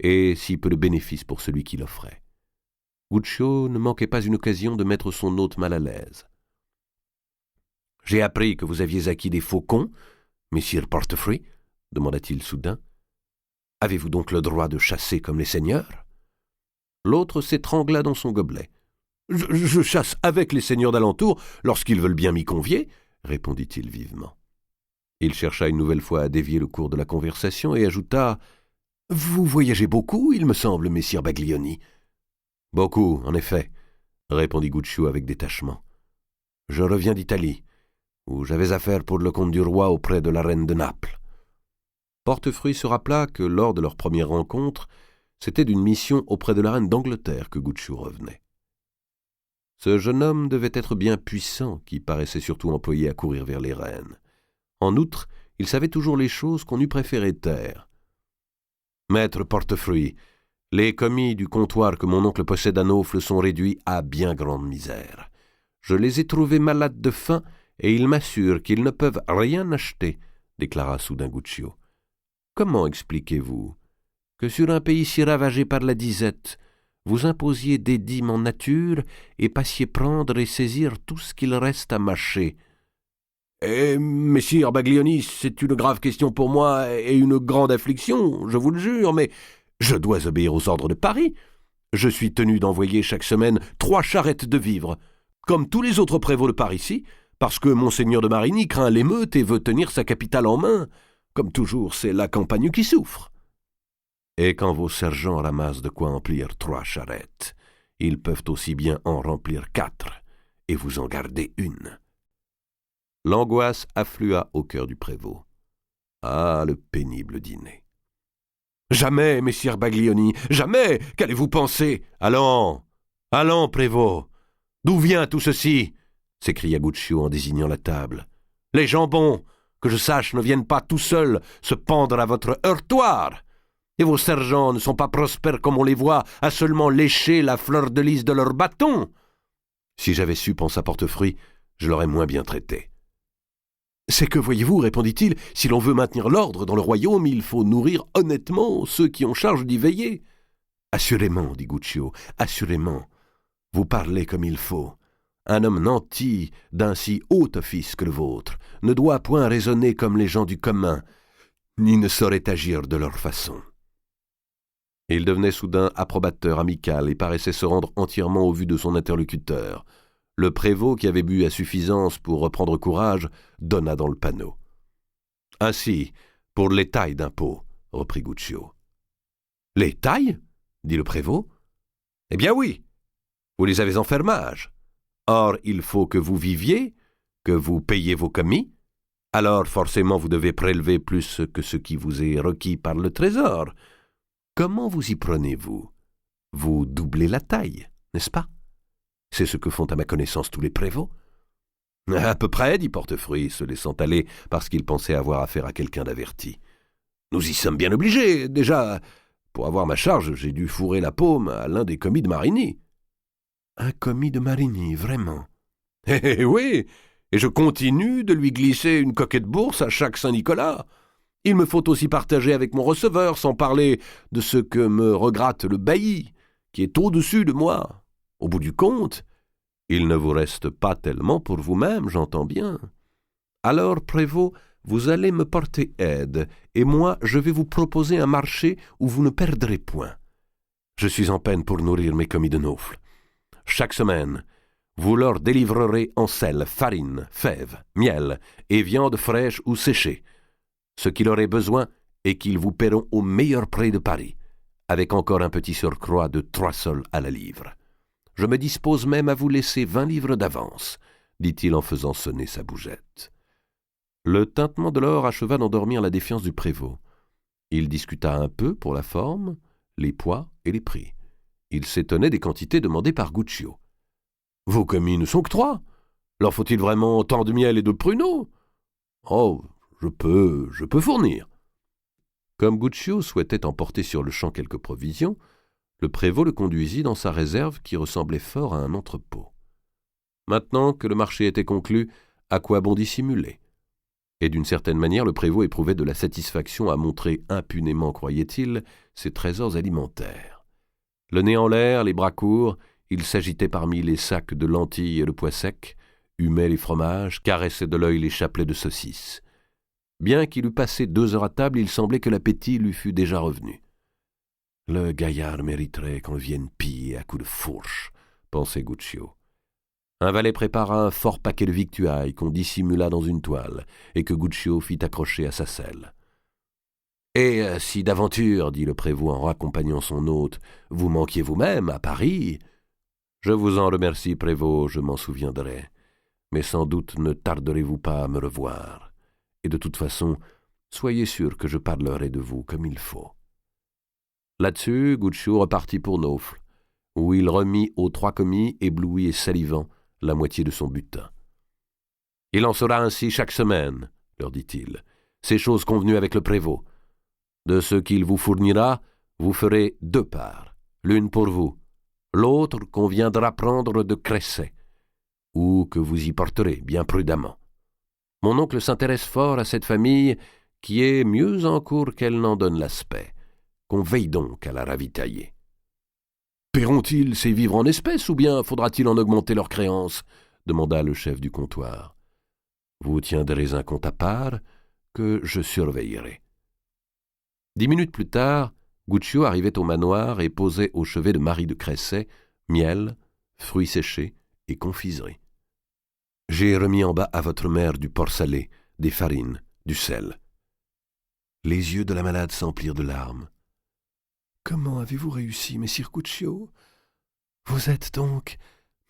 et si peu de bénéfice pour celui qui l'offrait. Guccio ne manquait pas une occasion de mettre son hôte mal à l'aise. « J'ai appris que vous aviez acquis des faucons, messire Portefruit, demanda-t-il soudain. « Avez-vous donc le droit de chasser comme les seigneurs ?» L'autre s'étrangla dans son gobelet. « Je chasse avec les seigneurs d'alentour lorsqu'ils veulent bien m'y convier, » répondit-il vivement. Il chercha une nouvelle fois à dévier le cours de la conversation et ajouta « Vous voyagez beaucoup, il me semble, messire Baglioni. »« Beaucoup, en effet, » répondit Guccio avec détachement. « Je reviens d'Italie, où j'avais affaire pour le compte du roi auprès de la reine de Naples. » Portefruit se rappela que lors de leur première rencontre, c'était d'une mission auprès de la reine d'Angleterre que Guccio revenait. Ce jeune homme devait être bien puissant, qui paraissait surtout employé à courir vers les reines. En outre, il savait toujours les choses qu'on eût préféré taire. Maître Portefeuille, les commis du comptoir que mon oncle possède à Naufle sont réduits à bien grande misère. Je les ai trouvés malades de faim et ils m'assurent qu'ils ne peuvent rien acheter, déclara soudain Guccio. Comment expliquez-vous que sur un pays si ravagé par la disette, vous imposiez des dîmes en nature et passiez prendre et saisir tout ce qu'il reste à mâcher? Messire Baglioni, c'est une grave question pour moi et une grande affliction, je vous le jure, mais je dois obéir aux ordres de Paris. Je suis tenu d'envoyer chaque semaine 3 charrettes de vivres, comme tous les autres prévôts de par ici, parce que monseigneur de Marigny craint l'émeute et veut tenir sa capitale en main. Comme toujours, c'est la campagne qui souffre. Et quand vos sergents ramassent de quoi emplir 3 charrettes, ils peuvent aussi bien en remplir 4 et vous en garder une. L'angoisse afflua au cœur du prévôt. Ah, le pénible dîner. Jamais, messire Baglioni, jamais! Qu'allez-vous penser? Allons, prévôt! D'où vient tout ceci? S'écria Guccio en désignant la table. Les jambons, que je sache, ne viennent pas tout seuls se pendre à votre heurtoir. Et vos sergents ne sont pas prospères comme on les voit à seulement lécher la fleur de lys de leur bâton. Si j'avais su, pensa Portefeuille, je l'aurais moins bien traité. C'est que, voyez-vous, répondit-il, si l'on veut maintenir l'ordre dans le royaume, il faut nourrir honnêtement ceux qui ont charge d'y veiller. Assurément, dit Guccio, assurément. Vous parlez comme il faut. Un homme nanti d'un si haut office que le vôtre ne doit point raisonner comme les gens du commun, ni ne saurait agir de leur façon. Il devenait soudain approbateur, amical, et paraissait se rendre entièrement au vu de son interlocuteur. Le prévôt, qui avait bu à suffisance pour reprendre courage, donna dans le panneau. « Ainsi, pour les tailles d'impôts, reprit Guccio. « Les tailles » dit le prévôt. « Eh bien oui, vous les avez en fermage. Or, il faut que vous viviez, que vous payiez vos commis. Alors, forcément, vous devez prélever plus que ce qui vous est requis par le trésor. Comment vous y prenez-vous? Vous doublez la taille, n'est-ce pas? C'est ce que font à ma connaissance tous les prévôts. » « À peu près, dit Portefeuille, se laissant aller parce qu'il pensait avoir affaire à quelqu'un d'averti. « Nous y sommes bien obligés. Déjà, pour avoir ma charge, j'ai dû fourrer la paume à l'un des commis de Marigny. »« Un commis de Marigny, vraiment ?»« Eh oui, et je continue de lui glisser une coquette bourse à chaque Saint-Nicolas. Il me faut aussi partager avec mon receveur, sans parler de ce que me regratte le bailli, qui est au-dessus de moi. Au bout du compte, il ne vous reste pas tellement pour vous-même, j'entends bien. Alors, prévôt, vous allez me porter aide, et moi, je vais vous proposer un marché où vous ne perdrez point. Je suis en peine pour nourrir mes commis de Naufle. Chaque semaine, vous leur délivrerez en sel, farine, fèves, miel et viande fraîche ou séchée, ce qu'il aurait besoin et qu'ils vous paieront au meilleur prix de Paris, avec encore un petit surcroît de 3 sols à la livre. Je me dispose même à vous laisser 20 livres d'avance, dit-il en faisant sonner sa bougette. Le tintement de l'or acheva d'endormir la défiance du prévôt. Il discuta un peu, pour la forme, les poids et les prix. Il s'étonnait des quantités demandées par Guccio. « Vos commis ne sont que 3. Leur faut-il vraiment tant de miel et de pruneaux? Oh, je peux fournir. » Comme Guccio souhaitait emporter sur le champ quelques provisions, le prévôt le conduisit dans sa réserve qui ressemblait fort à un entrepôt. Maintenant que le marché était conclu, à quoi bon dissimuler? Et d'une certaine manière, le prévôt éprouvait de la satisfaction à montrer impunément, croyait-il, ses trésors alimentaires. Le nez en l'air, les bras courts, il s'agitait parmi les sacs de lentilles et de pois secs, humait les fromages, caressait de l'œil les chapelets de saucisses. Bien qu'il eût passé 2 heures à table, il semblait que l'appétit lui fût déjà revenu. « Le gaillard mériterait qu'on le vienne piller à coups de fourche, » pensait Guccio. Un valet prépara un fort paquet de victuailles qu'on dissimula dans une toile et que Guccio fit accrocher à sa selle. « Et si d'aventure, dit le prévôt en raccompagnant son hôte, vous manquiez vous-même à Paris, je vous en remercie, prévôt, je m'en souviendrai, mais sans doute ne tarderez-vous pas à me revoir. Et de toute façon, soyez sûr que je parlerai de vous comme il faut. » Là-dessus, Guccio repartit pour Naufle, où il remit aux 3 commis, éblouis et salivants, la moitié de son butin. « Il en sera ainsi chaque semaine, leur dit-il. C'est chose convenue avec le prévôt. De ce qu'il vous fournira, vous ferez 2 parts, l'une pour vous, l'autre qu'on viendra prendre de Cresset, ou que vous y porterez bien prudemment. Mon oncle s'intéresse fort à cette famille qui est mieux en cour qu'elle n'en donne l'aspect. Qu'on veille donc à la ravitailler. Paieront-ils ces vivres en espèces ou bien faudra-t-il en augmenter leurs créances ? Demanda le chef du comptoir. Vous tiendrez un compte à part que je surveillerai. 10 minutes plus tard, Guccio arrivait au manoir et posait au chevet de Marie de Cresset miel, fruits séchés et confiserie. « J'ai remis en bas à votre mère du porc salé, des farines, du sel. » Les yeux de la malade s'emplirent de larmes. « Comment avez-vous réussi, messire Guccio ? Vous êtes donc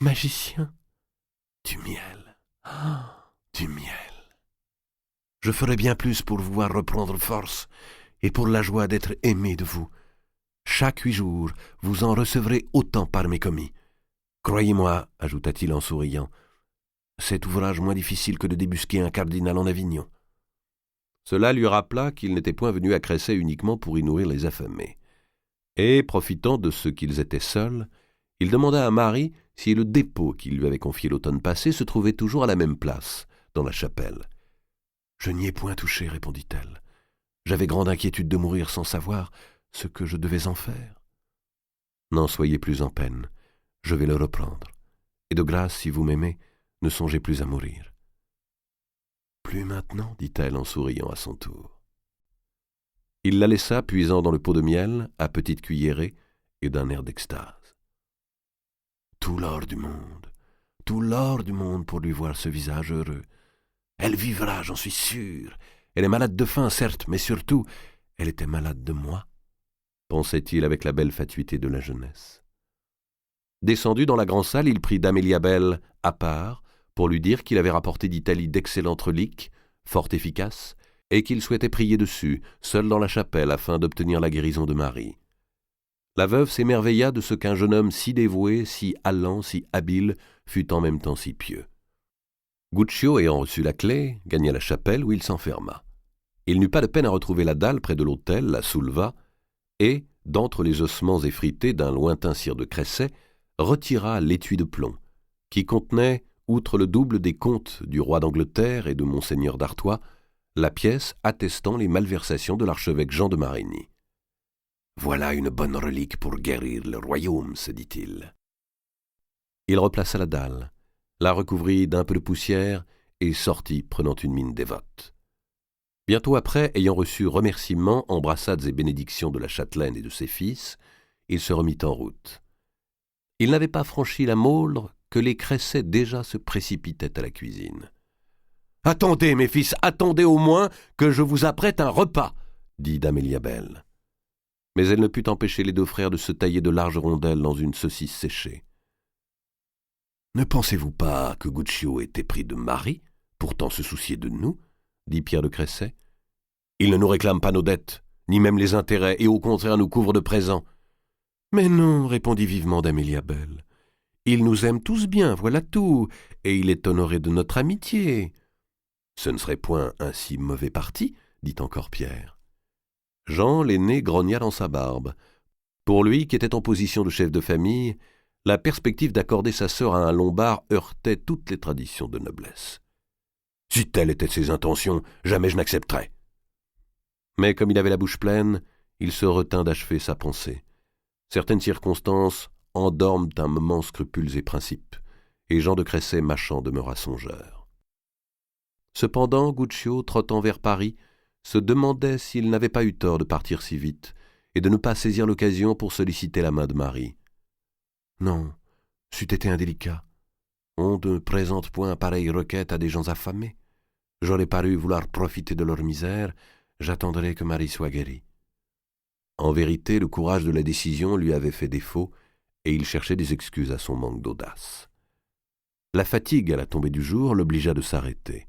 magicien ? Du miel, du miel. Je ferai bien plus pour vous voir reprendre force et pour la joie d'être aimé de vous. Chaque 8 jours, vous en recevrez autant par mes commis. Croyez-moi, ajouta-t-il en souriant, cet ouvrage moins difficile que de débusquer un cardinal en Avignon. » Cela lui rappela qu'il n'était point venu à Cresset uniquement pour y nourrir les affamés. Et, profitant de ce qu'ils étaient seuls, il demanda à Marie si le dépôt qu'il lui avait confié l'automne passé se trouvait toujours à la même place, dans la chapelle. « Je n'y ai point touché, répondit-elle. J'avais grande inquiétude de mourir sans savoir ce que je devais en faire. N'en soyez plus en peine, je vais le reprendre. Et de grâce, si vous m'aimez, ne songez plus à mourir. » Plus maintenant, dit-elle en souriant à son tour. Il la laissa puisant dans le pot de miel, à petite cuillerée, et d'un air d'extase. Tout l'or du monde pour lui voir ce visage heureux. Elle vivra, j'en suis sûr. Elle est malade de faim, certes, mais surtout, elle était malade de moi, pensait-il avec la belle fatuité de la jeunesse. Descendu dans la grande salle, il prit Dame Éliabelle à part pour lui dire qu'il avait rapporté d'Italie d'excellentes reliques, fort efficaces, et qu'il souhaitait prier dessus, seul dans la chapelle, afin d'obtenir la guérison de Marie. La veuve s'émerveilla de ce qu'un jeune homme si dévoué, si allant, si habile, fût en même temps si pieux. Guccio, ayant reçu la clé, gagna la chapelle où il s'enferma. Il n'eut pas de peine à retrouver la dalle près de l'autel, la souleva, et, d'entre les ossements effrités d'un lointain sire de Cresset, retira l'étui de plomb, qui contenait, outre le double des comptes du roi d'Angleterre et de Monseigneur d'Artois, la pièce attestant les malversations de l'archevêque Jean de Marigny. « Voilà une bonne relique pour guérir le royaume, se dit-il. » Il replaça la dalle, la recouvrit d'un peu de poussière et sortit prenant une mine dévote. Bientôt après, ayant reçu remerciements, embrassades et bénédictions de la châtelaine et de ses fils, il se remit en route. Il n'avait pas franchi la Maulre que les Cresset déjà se précipitaient à la cuisine. « Attendez, mes fils, attendez au moins que je vous apprête un repas, » dit Dame Éliabelle. Mais elle ne put empêcher les 2 frères de se tailler de larges rondelles dans une saucisse séchée. « Ne pensez-vous pas que Guccio était pris de Marie, pourtant se soucier de nous ?» dit Pierre de Cresset. « Il ne nous réclame pas nos dettes, ni même les intérêts, et au contraire nous couvre de présents. »« Mais non, répondit vivement Dame Éliabelle. Il nous aime tous bien, voilà tout, et il est honoré de notre amitié. »« Ce ne serait point un si mauvais parti, dit encore Pierre. » Jean, l'aîné, grogna dans sa barbe. Pour lui, qui était en position de chef de famille, la perspective d'accorder sa sœur à un Lombard heurtait toutes les traditions de noblesse. « Si telles étaient ses intentions, jamais je n'accepterais. » Mais comme il avait la bouche pleine, il se retint d'achever sa pensée. Certaines circonstances endorment un moment scrupules et principes, et Jean de Cresset mâchant demeura songeur. Cependant, Guccio, trottant vers Paris, se demandait s'il n'avait pas eu tort de partir si vite et de ne pas saisir l'occasion pour solliciter la main de Marie. Non, c'eût été indélicat. On ne présente point pareille requête à des gens affamés. J'aurais paru vouloir profiter de leur misère, j'attendrai que Marie soit guérie. En vérité, le courage de la décision lui avait fait défaut, et il cherchait des excuses à son manque d'audace. La fatigue à la tombée du jour l'obligea de s'arrêter.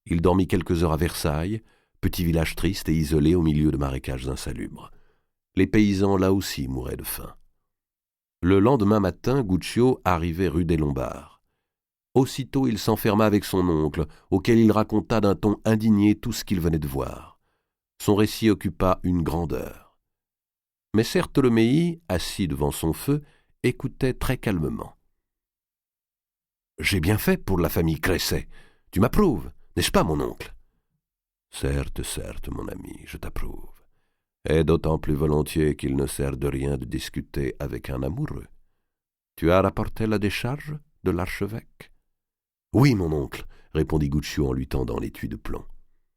Il dormit quelques heures à Versailles, petit village triste et isolé au milieu de marécages insalubres. Les paysans là aussi mouraient de faim. Le lendemain matin, Guccio arrivait rue des Lombards. Aussitôt, il s'enferma avec son oncle, auquel il raconta d'un ton indigné tout ce qu'il venait de voir. Son récit occupa une grande heure. Mais Ser Ptolémée, assis devant son feu, écoutait très calmement. « J'ai bien fait pour la famille Crécet. Tu m'approuves, n'est-ce pas, mon oncle ?»« Certes, certes, mon ami, je t'approuve. Et d'autant plus volontiers qu'il ne sert de rien de discuter avec un amoureux. Tu as rapporté la décharge de l'archevêque ?»« Oui, mon oncle, » répondit Guccio en lui tendant l'étui de plomb.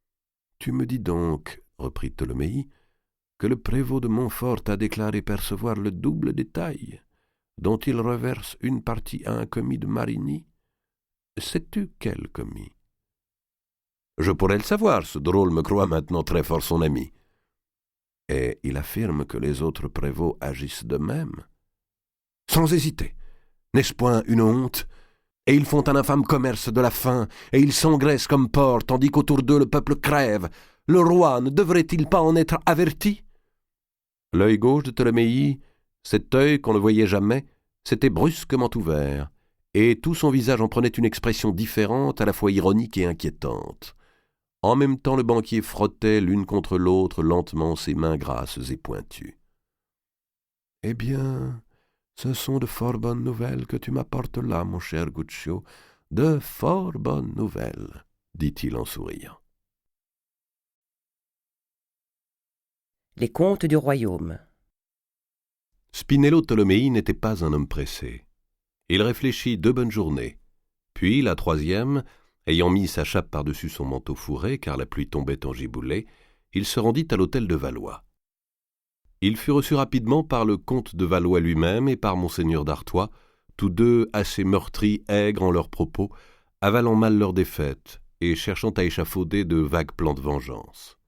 « Tu me dis donc, » reprit Ptolémée, « que le prévôt de Montfort a déclaré percevoir le double détail, dont il reverse une partie à un commis de Marigny. Sais-tu quel commis ? » ?»« Je pourrais le savoir, ce drôle me croit maintenant très fort son ami. » »« Et il affirme que les autres prévôts agissent de même. » »« Sans hésiter. N'est-ce point une honte ? Et ils font un infâme commerce de la faim, et ils s'engraissent comme porcs, tandis qu'autour d'eux le peuple crève. Le roi ne devrait-il pas en être averti ? » L'œil gauche de Ptolémée, cet œil qu'on ne voyait jamais, s'était brusquement ouvert, et tout son visage en prenait une expression différente, à la fois ironique et inquiétante. En même temps, le banquier frottait l'une contre l'autre lentement ses mains grasses et pointues. « Eh bien, ce sont de fort bonnes nouvelles que tu m'apportes là, mon cher Guccio, de fort bonnes nouvelles, dit-il en souriant. Les contes du royaume. Spinello Ptolémée n'était pas un homme pressé. Il réfléchit 2 bonnes journées. Puis, la 3e, ayant mis sa chape par-dessus son manteau fourré, car la pluie tombait en giboulée, il se rendit à l'hôtel de Valois. Il fut reçu rapidement par le comte de Valois lui-même et par monseigneur d'Artois, tous deux assez meurtris, aigres en leurs propos, avalant mal leur défaite et cherchant à échafauder de vagues plans de vengeance.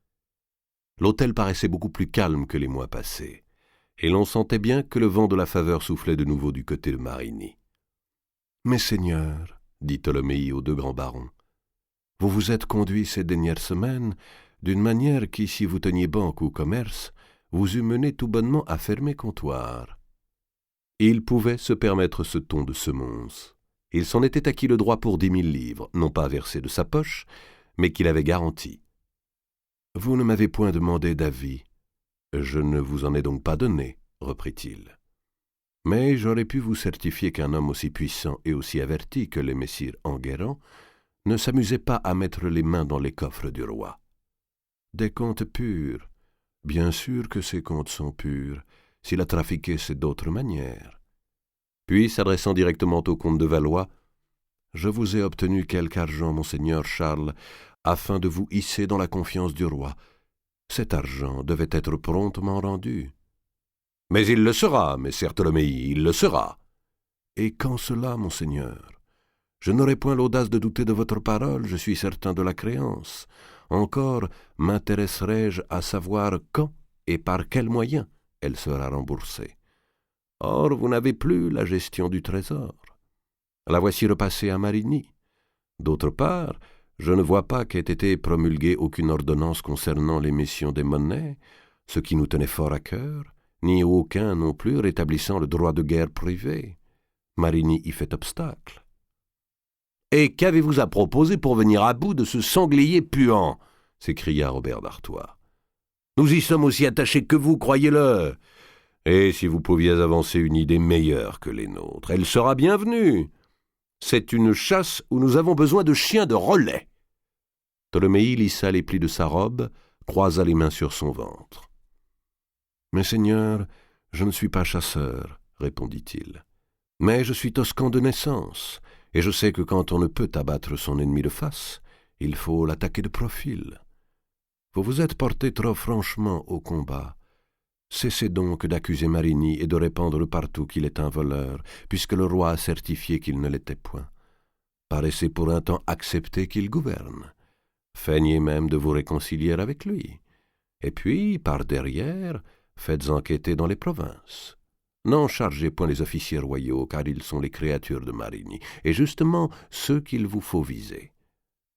L'hôtel paraissait beaucoup plus calme que les mois passés, et l'on sentait bien que le vent de la faveur soufflait de nouveau du côté de Marigny. « Mes seigneurs, dit Ptolémée aux 2 grands barons, vous vous êtes conduits ces dernières semaines d'une manière qui, si vous teniez banque ou commerce, vous eût mené tout bonnement à fermer comptoir. » Il pouvait se permettre ce ton de semonce. Il s'en était acquis le droit pour 10 000 livres, non pas versés de sa poche, mais qu'il avait garanti. « Vous ne m'avez point demandé d'avis. Je ne vous en ai donc pas donné, reprit-il. Mais j'aurais pu vous certifier qu'un homme aussi puissant et aussi averti que les messires Enguerrand ne s'amusait pas à mettre les mains dans les coffres du roi. Des comptes purs. Bien sûr que ces comptes sont purs. S'il a trafiqué, c'est d'autres manières. Puis, s'adressant directement au comte de Valois, « Je vous ai obtenu quelque argent, monseigneur Charles, afin de vous hisser dans la confiance du roi. Cet argent devait être promptement rendu. »« Mais il le sera, messire Ptolémée, il le sera. »« Et quand cela, monseigneur ? Je n'aurai point l'audace de douter de votre parole, je suis certain de la créance. Encore m'intéresserai-je à savoir quand et par quels moyens elle sera remboursée. Or, vous n'avez plus la gestion du trésor. La voici repassée à Marigny. D'autre part, je ne vois pas qu'ait été promulguée aucune ordonnance concernant l'émission des monnaies, ce qui nous tenait fort à cœur, ni aucun non plus rétablissant le droit de guerre privé. Marigny y fait obstacle. « Et qu'avez-vous à proposer pour venir à bout de ce sanglier puant ?» s'écria Robert d'Artois. « Nous y sommes aussi attachés que vous, croyez-le. Et si vous pouviez avancer une idée meilleure que les nôtres, elle sera bienvenue. C'est une chasse où nous avons besoin de chiens de relais. » Ptolémée lissa les plis de sa robe, croisa les mains sur son ventre. « Mes seigneurs, je ne suis pas chasseur, répondit-il. Mais je suis toscan de naissance, et je sais que quand on ne peut abattre son ennemi de face, il faut l'attaquer de profil. Vous vous êtes porté trop franchement au combat. Cessez donc d'accuser Marigny et de répandre partout qu'il est un voleur, puisque le roi a certifié qu'il ne l'était point. Paraissez pour un temps accepter qu'il gouverne. Feignez même de vous réconcilier avec lui. Et puis, par derrière, faites enquêter dans les provinces. N'en chargez point les officiers royaux, car ils sont les créatures de Marigny, et justement ceux qu'il vous faut viser.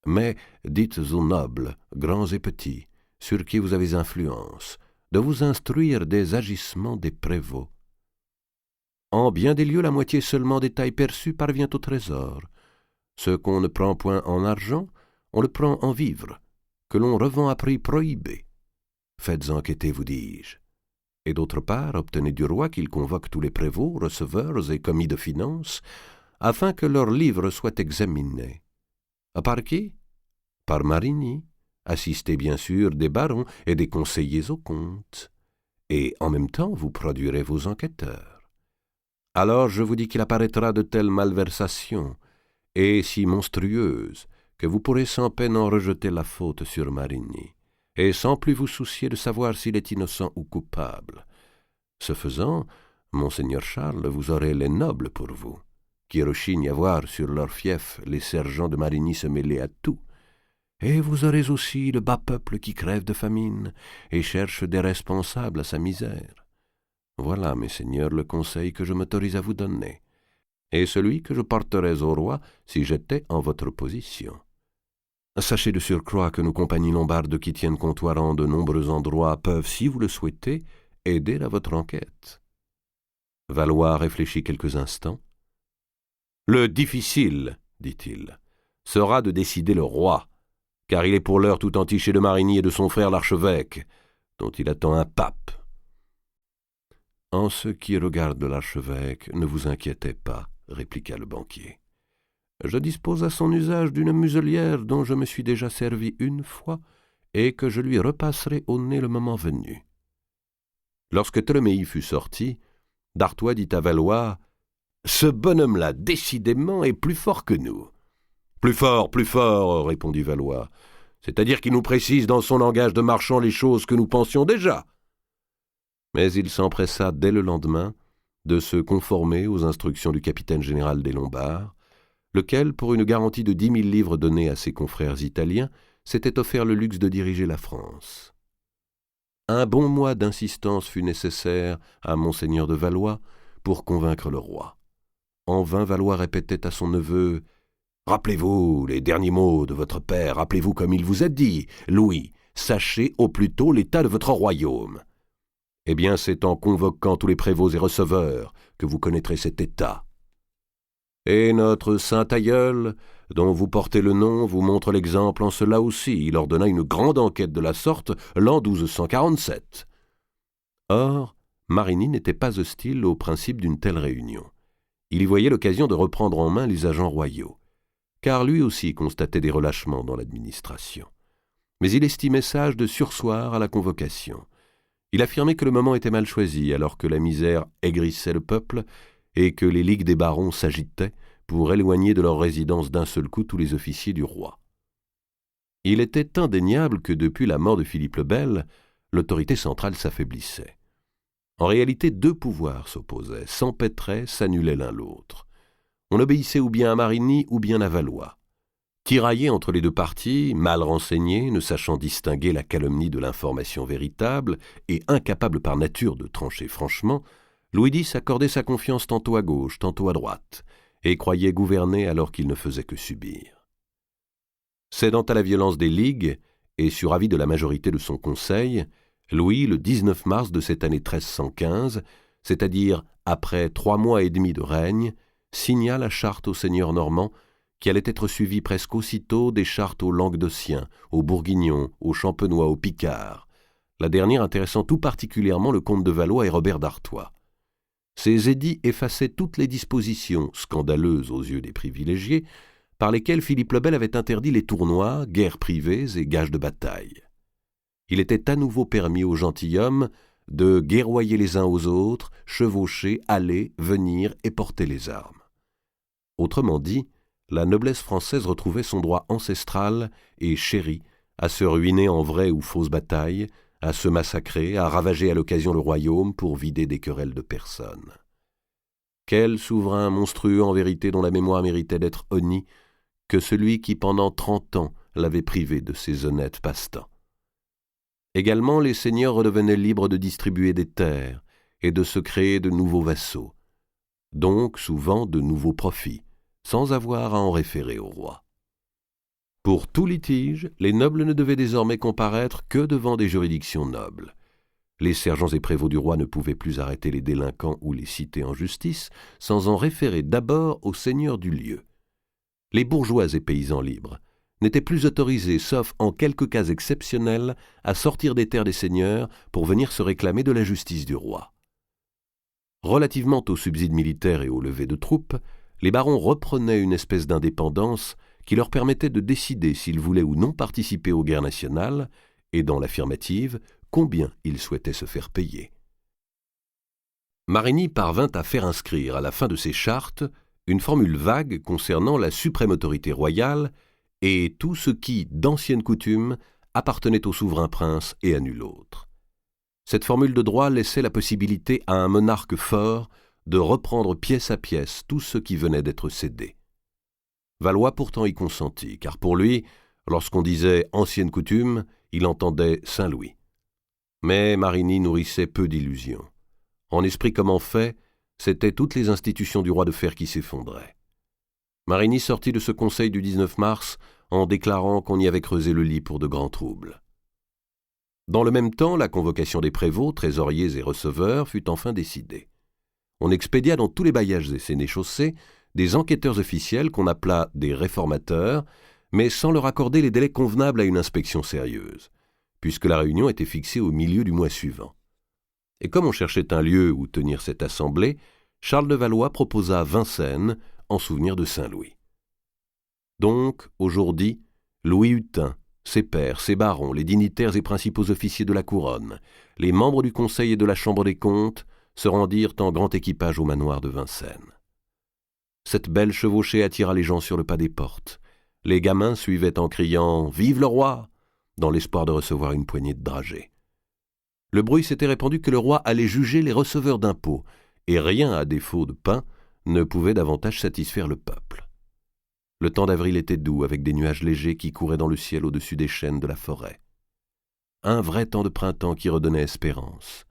Mais dites aux nobles, grands et petits, sur qui vous avez influence, de vous instruire des agissements des prévôts. En bien des lieux, la moitié seulement des tailles perçues parvient au trésor. Ce qu'on ne prend point en argent, on le prend en vivres, que l'on revend à prix prohibé. Faites enquêter, vous dis-je. Et d'autre part, obtenez du roi qu'il convoque tous les prévôts, receveurs et commis de finances, afin que leurs livres soient examinés. Par qui? Par Marigny, assisté bien sûr des barons et des conseillers au comte. Et en même temps, vous produirez vos enquêteurs. Alors je vous dis qu'il apparaîtra de telles malversations, et si monstrueuses, que vous pourrez sans peine en rejeter la faute sur Marigny, et sans plus vous soucier de savoir s'il est innocent ou coupable. Ce faisant, monseigneur Charles, vous aurez les nobles pour vous, qui rechignent à voir sur leur fief les sergents de Marigny se mêler à tout, et vous aurez aussi le bas peuple qui crève de famine et cherche des responsables à sa misère. Voilà, mes seigneurs, le conseil que je m'autorise à vous donner, et celui que je porterais au roi si j'étais en votre position. Sachez de surcroît que nos compagnies lombardes qui tiennent comptoir en de nombreux endroits peuvent, si vous le souhaitez, aider à votre enquête. Valois réfléchit quelques instants. « Le difficile, dit-il, sera de décider le roi, car il est pour l'heure tout entiché de Marigny et de son frère l'archevêque, dont il attend un pape. En ce qui regarde l'archevêque, ne vous inquiétez pas, répliqua le banquier. Je dispose à son usage d'une muselière dont je me suis déjà servi une fois et que je lui repasserai au nez le moment venu. » Lorsque Tholomyes fut sorti, d'Artois dit à Valois « Ce bonhomme-là, décidément, est plus fort que nous. »« Plus fort, répondit Valois. « C'est-à-dire qu'il nous précise dans son langage de marchand les choses que nous pensions déjà. » Mais il s'empressa dès le lendemain de se conformer aux instructions du capitaine général des Lombards, lequel, pour une garantie de 10 000 livres donnée à ses confrères italiens, s'était offert le luxe de diriger la France. Un bon mois d'insistance fut nécessaire à monseigneur de Valois pour convaincre le roi. En vain Valois répétait à son neveu « Rappelez-vous les derniers mots de votre père, rappelez-vous comme il vous a dit, Louis, sachez au plus tôt l'état de votre royaume. Eh bien, c'est en convoquant tous les prévôts et receveurs que vous connaîtrez cet état. Et notre saint aïeul, dont vous portez le nom, vous montre l'exemple en cela aussi. Il ordonna une grande enquête de la sorte l'an 1247. Or, Marigny n'était pas hostile au principe d'une telle réunion. Il y voyait l'occasion de reprendre en main les agents royaux, car lui aussi constatait des relâchements dans l'administration. Mais il estimait sage de surseoir à la convocation. Il affirmait que le moment était mal choisi, alors que la misère aigrissait le peuple et que les ligues des barons s'agitaient pour éloigner de leur résidence d'un seul coup tous les officiers du roi. Il était indéniable que depuis la mort de Philippe le Bel, l'autorité centrale s'affaiblissait. En réalité, deux pouvoirs s'opposaient, s'empêtraient, s'annulaient l'un l'autre. On obéissait ou bien à Marigny ou bien à Valois. Tiraillé entre les deux partis, mal renseigné, ne sachant distinguer la calomnie de l'information véritable et incapable par nature de trancher franchement, Louis X accordait sa confiance tantôt à gauche, tantôt à droite, et croyait gouverner alors qu'il ne faisait que subir. Cédant à la violence des ligues, et sur avis de la majorité de son conseil, Louis, le 19 mars de cette année 1315, c'est-à-dire après 3 mois et demi de règne, signa la charte aux seigneurs normands, qui allait être suivie presque aussitôt des chartes aux Languedociens, aux Bourguignons, aux Champenois, aux Picards, la dernière intéressant tout particulièrement le comte de Valois et Robert d'Artois. Ces édits effaçaient toutes les dispositions, scandaleuses aux yeux des privilégiés, par lesquelles Philippe le Bel avait interdit les tournois, guerres privées et gages de bataille. Il était à nouveau permis aux gentilshommes de guerroyer les uns aux autres, chevaucher, aller, venir et porter les armes. Autrement dit, la noblesse française retrouvait son droit ancestral et chéri à se ruiner en vraies ou fausses batailles, à se massacrer, à ravager à l'occasion le royaume pour vider des querelles de personnes. Quel souverain monstrueux en vérité dont la mémoire méritait d'être honni que celui qui pendant 30 ans l'avait privé de ses honnêtes passe-temps. Également, les seigneurs redevenaient libres de distribuer des terres et de se créer de nouveaux vassaux, donc souvent de nouveaux profits, sans avoir à en référer au roi. Pour tout litige, les nobles ne devaient désormais comparaître que devant des juridictions nobles. Les sergents et prévôts du roi ne pouvaient plus arrêter les délinquants ou les citer en justice sans en référer d'abord au seigneur du lieu. Les bourgeois et paysans libres n'étaient plus autorisés, sauf en quelques cas exceptionnels, à sortir des terres des seigneurs pour venir se réclamer de la justice du roi. Relativement aux subsides militaires et aux levées de troupes, les barons reprenaient une espèce d'indépendance qui leur permettait de décider s'ils voulaient ou non participer aux guerres nationales, et dans l'affirmative, combien ils souhaitaient se faire payer. Marigny parvint à faire inscrire à la fin de ses chartes une formule vague concernant la suprême autorité royale et tout ce qui, d'ancienne coutume, appartenait au souverain prince et à nul autre. Cette formule de droit laissait la possibilité à un monarque fort de reprendre pièce à pièce tout ce qui venait d'être cédé. Valois pourtant y consentit, car pour lui, lorsqu'on disait « ancienne coutume », il entendait Saint-Louis. Mais Marigny nourrissait peu d'illusions. En esprit comme en fait, c'étaient toutes les institutions du roi de fer qui s'effondraient. Marigny sortit de ce conseil du 19 mars en déclarant qu'on y avait creusé le lit pour de grands troubles. Dans le même temps, la convocation des prévôts, trésoriers et receveurs fut enfin décidée. On expédia dans tous les bailliages et sénéchaussées des enquêteurs officiels qu'on appela des réformateurs, mais sans leur accorder les délais convenables à une inspection sérieuse, puisque la réunion était fixée au milieu du mois suivant. Et comme on cherchait un lieu où tenir cette assemblée, Charles de Valois proposa Vincennes en souvenir de Saint-Louis. Donc, aujourd'hui, Louis Hutin, ses pairs, ses barons, les dignitaires et principaux officiers de la couronne, les membres du Conseil et de la Chambre des comptes se rendirent en grand équipage au manoir de Vincennes. Cette belle chevauchée attira les gens sur le pas des portes. Les gamins suivaient en criant « Vive le roi !» dans l'espoir de recevoir une poignée de dragées. Le bruit s'était répandu que le roi allait juger les receveurs d'impôts, et rien, à défaut de pain, ne pouvait davantage satisfaire le peuple. Le temps d'avril était doux, avec des nuages légers qui couraient dans le ciel au-dessus des chênes de la forêt. Un vrai temps de printemps qui redonnait espérance.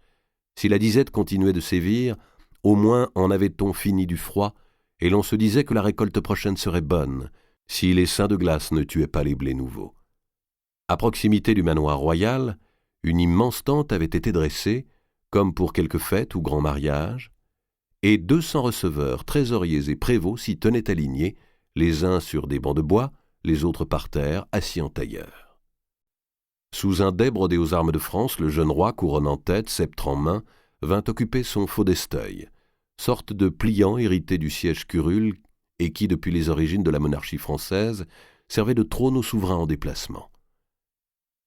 Si la disette continuait de sévir, au moins en avait-on fini du froid, et l'on se disait que la récolte prochaine serait bonne, si les seins de glace ne tuaient pas les blés nouveaux. À proximité du manoir royal, une immense tente avait été dressée, comme pour quelque fête ou grand mariage, et 200 receveurs, trésoriers et prévôts s'y tenaient alignés, les uns sur des bancs de bois, les autres par terre, assis en tailleur. Sous un dais brodé aux armes de France, le jeune roi, couronne en tête, sceptre en main, vint occuper son faudesteuil, sorte de pliant hérité du siège curule et qui, depuis les origines de la monarchie française, servait de trône aux souverains en déplacement.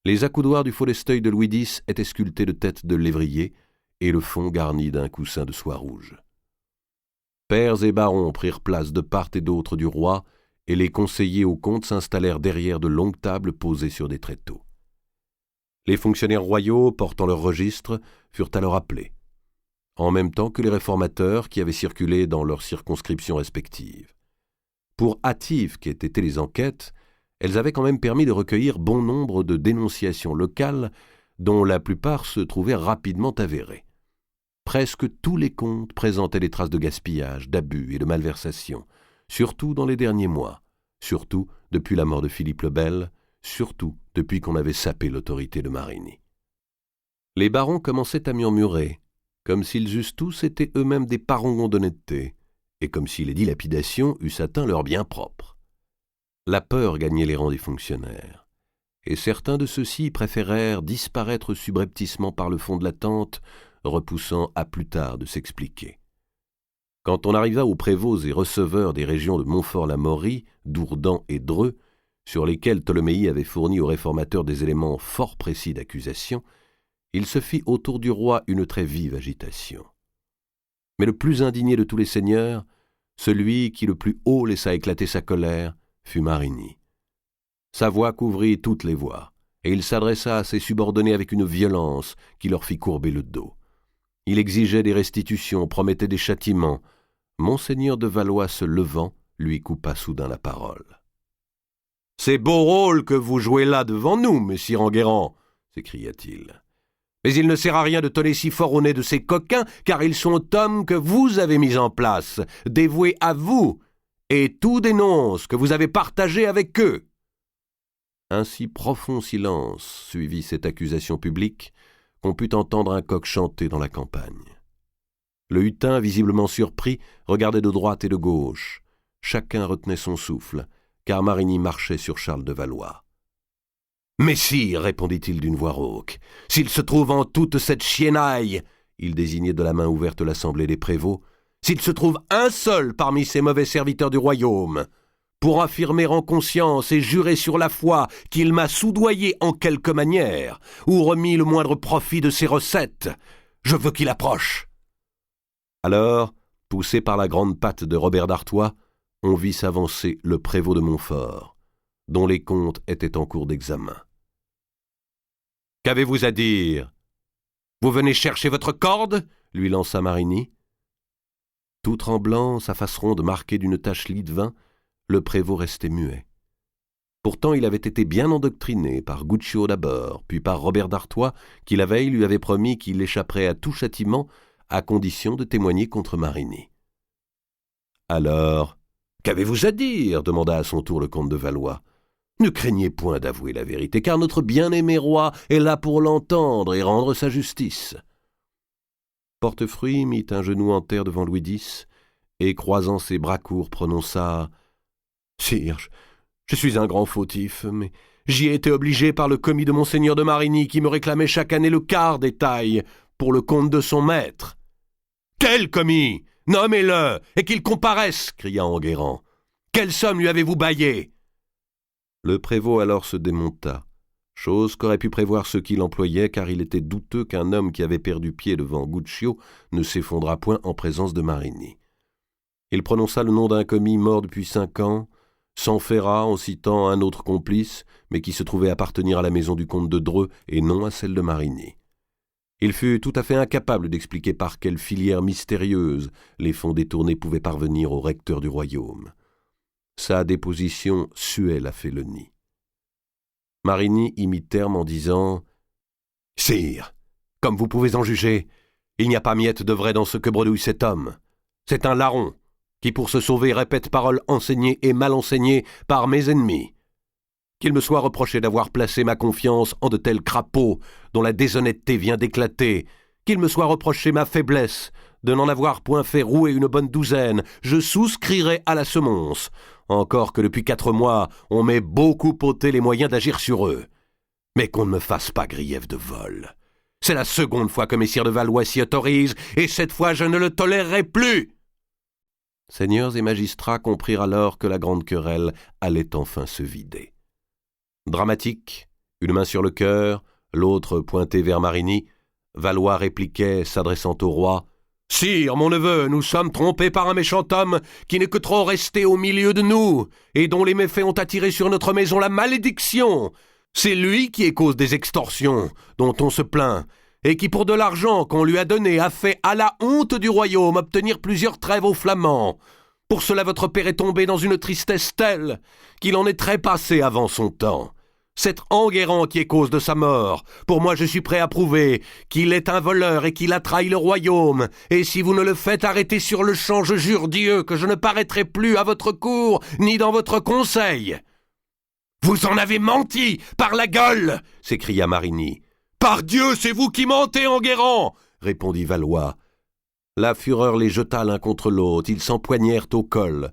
Les accoudoirs du faudesteuil de Louis X étaient sculptés de têtes de lévrier et le fond garni d'un coussin de soie rouge. Pairs et barons prirent place de part et d'autre du roi, et les conseillers au comte s'installèrent derrière de longues tables posées sur des tréteaux. Les fonctionnaires royaux, portant leurs registres, furent alors appelés, en même temps que les réformateurs qui avaient circulé dans leurs circonscriptions respectives. Pour hâtives qu'aient été les enquêtes, elles avaient quand même permis de recueillir bon nombre de dénonciations locales, dont la plupart se trouvaient rapidement avérées. Presque tous les comptes présentaient des traces de gaspillage, d'abus et de malversation, surtout dans les derniers mois, surtout depuis la mort de Philippe le Bel, surtout depuis qu'on avait sapé l'autorité de Marigny. Les barons commençaient à murmurer, comme s'ils eussent tous été eux-mêmes des parangons d'honnêteté, et comme si les dilapidations eussent atteint leurs biens propres. La peur gagnait les rangs des fonctionnaires, et certains de ceux-ci préférèrent disparaître subrepticement par le fond de la tente, repoussant à plus tard de s'expliquer. Quand on arriva aux prévôts et receveurs des régions de Montfort-la-Maurie, Dourdan et Dreux, sur lesquels Ptolémée avait fourni aux réformateurs des éléments fort précis d'accusation, il se fit autour du roi une très vive agitation. Mais le plus indigné de tous les seigneurs, celui qui le plus haut laissa éclater sa colère, fut Marigny. Sa voix couvrit toutes les voix, et il s'adressa à ses subordonnés avec une violence qui leur fit courber le dos. Il exigeait des restitutions, promettait des châtiments. Monseigneur de Valois se levant, lui coupa soudain la parole. « C'est beau rôle que vous jouez là devant nous, messire Enguerrand !» s'écria-t-il. « Mais il ne sert à rien de tonner si fort au nez de ces coquins, car ils sont hommes que vous avez mis en place, dévoués à vous, et tout dénonce que vous avez partagé avec eux. » Un si profond silence suivit cette accusation publique qu'on put entendre un coq chanter dans la campagne. Le hutin, visiblement surpris, regardait de droite et de gauche. Chacun retenait son souffle, car Marigny marchait sur Charles de Valois. « Mais sire, répondit-il d'une voix rauque, s'il se trouve en toute cette chiennaille, il désignait de la main ouverte l'assemblée des prévôts, s'il se trouve un seul parmi ces mauvais serviteurs du royaume, pour affirmer en conscience et jurer sur la foi qu'il m'a soudoyé en quelque manière, ou remis le moindre profit de ses recettes, je veux qu'il approche. » Alors, poussé par la grande patte de Robert d'Artois, on vit s'avancer le prévôt de Montfort, dont les comptes étaient en cours d'examen. « Qu'avez-vous à dire ? Vous venez chercher votre corde ?» lui lança Marigny. Tout tremblant, sa face ronde marquée d'une tache lit de vin, le prévôt restait muet. Pourtant il avait été bien endoctriné par Guccio d'abord, puis par Robert d'Artois, qui la veille lui avait promis qu'il échapperait à tout châtiment à condition de témoigner contre Marigny. « Alors, qu'avez-vous à dire ?» demanda à son tour le comte de Valois. « Ne craignez point d'avouer la vérité, car notre bien-aimé roi est là pour l'entendre et rendre sa justice. » Portefeuille mit un genou en terre devant Louis X et, croisant ses bras courts, prononça « Sire, je suis un grand fautif, mais j'y ai été obligé par le commis de monseigneur de Marigny qui me réclamait chaque année le quart des tailles pour le compte de son maître. »« Quel commis ? Nommez-le, et qu'il comparaisse !» cria Enguerrand. « Quelle somme lui avez-vous baillé ?» Le prévôt alors se démonta, chose qu'auraient pu prévoir ceux qui l'employaient, car il était douteux qu'un homme qui avait perdu pied devant Guccio ne s'effondrât point en présence de Marigny. Il prononça le nom d'un commis mort depuis 5 ans, s'enferra en citant un autre complice, mais qui se trouvait appartenir à la maison du comte de Dreux et non à celle de Marigny. Il fut tout à fait incapable d'expliquer par quelle filière mystérieuse les fonds détournés pouvaient parvenir au recteur du royaume. Sa déposition suait la félonie. Marigny y mit terme en disant « Sire, comme vous pouvez en juger, il n'y a pas miette de vrai dans ce que bredouille cet homme. C'est un larron qui, pour se sauver, répète paroles enseignées et mal enseignées par mes ennemis. Qu'il me soit reproché d'avoir placé ma confiance en de tels crapauds dont la déshonnêteté vient d'éclater, qu'il me soit reproché ma faiblesse de n'en avoir point fait rouer une bonne douzaine, je souscrirai à la semonce, encore que depuis 4 mois, on m'ait beaucoup ôté les moyens d'agir sur eux. Mais qu'on ne me fasse pas grief de vol. C'est la seconde fois que messire de Valois s'y autorise, et cette fois je ne le tolérerai plus. » Seigneurs et magistrats comprirent alors que la grande querelle allait enfin se vider. Dramatique, une main sur le cœur, l'autre pointée vers Marigny, Valois répliquait, s'adressant au roi, « Sire, mon neveu, nous sommes trompés par un méchant homme qui n'est que trop resté au milieu de nous, et dont les méfaits ont attiré sur notre maison la malédiction. C'est lui qui est cause des extorsions, dont on se plaint, et qui, pour de l'argent qu'on lui a donné, a fait, à la honte du royaume, obtenir plusieurs trêves aux Flamands. Pour cela votre père est tombé dans une tristesse telle qu'il en est trépassé avant son temps. C'est Enguerrand qui est cause de sa mort. Pour moi, je suis prêt à prouver qu'il est un voleur et qu'il a trahi le royaume. Et si vous ne le faites arrêter sur le champ, je jure Dieu que je ne paraîtrai plus à votre cour ni dans votre conseil. »« Vous en avez menti, par la gueule !» s'écria Marigny. « Par Dieu, c'est vous qui mentez, Enguerrand !» répondit Valois. La fureur les jeta l'un contre l'autre, ils s'empoignèrent au col.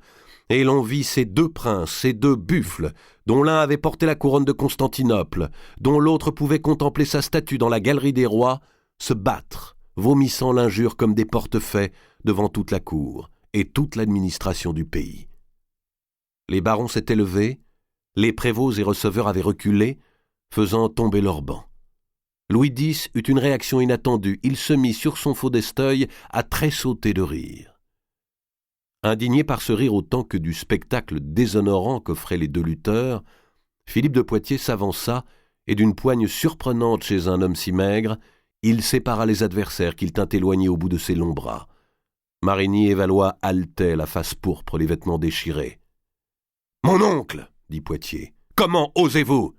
Et l'on vit ces 2 princes, ces 2 buffles, dont l'un avait porté la couronne de Constantinople, dont l'autre pouvait contempler sa statue dans la galerie des rois, se battre, vomissant l'injure comme des portefaix devant toute la cour et toute l'administration du pays. Les barons s'étaient levés, les prévôts et receveurs avaient reculé, faisant tomber leurs bancs. Louis X eut une réaction inattendue, il se mit sur son faux d'Esteuil à tressauter de rire. Indigné par ce rire autant que du spectacle déshonorant qu'offraient les 2 lutteurs, Philippe de Poitiers s'avança et d'une poigne surprenante chez un homme si maigre, il sépara les adversaires qu'il tint éloignés au bout de ses longs bras. Marigny et Valois haletaient, la face pourpre, les vêtements déchirés. « Mon oncle !» dit Poitiers. « Comment osez-vous ?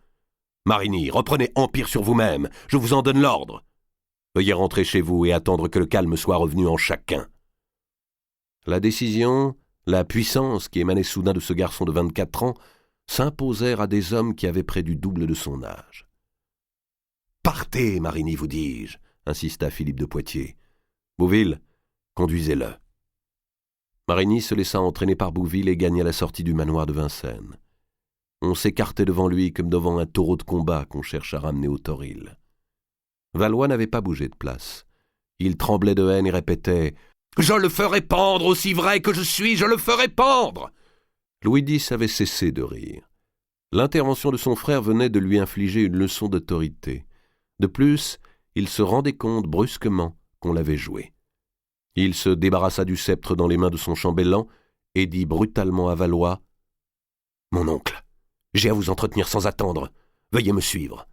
Marigny, reprenez empire sur vous-même, je vous en donne l'ordre. Veuillez rentrer chez vous et attendre que le calme soit revenu en chacun. » La décision, la puissance qui émanait soudain de ce garçon de 24 ans s'imposèrent à des hommes qui avaient près du double de son âge. « Partez, Marigny, vous dis-je, » insista Philippe de Poitiers. « Bouville, conduisez-le. » Marigny se laissa entraîner par Bouville et gagna la sortie du manoir de Vincennes. On s'écartait devant lui comme devant un taureau de combat qu'on cherche à ramener au toril. Valois n'avait pas bougé de place. Il tremblait de haine et répétait « Je le ferai pendre, aussi vrai que je suis, je le ferai pendre !» Louis X avait cessé de rire. L'intervention de son frère venait de lui infliger une leçon d'autorité. De plus, il se rendait compte brusquement qu'on l'avait joué. Il se débarrassa du sceptre dans les mains de son chambellan et dit brutalement à Valois « Mon oncle, j'ai à vous entretenir sans attendre. Veuillez me suivre. »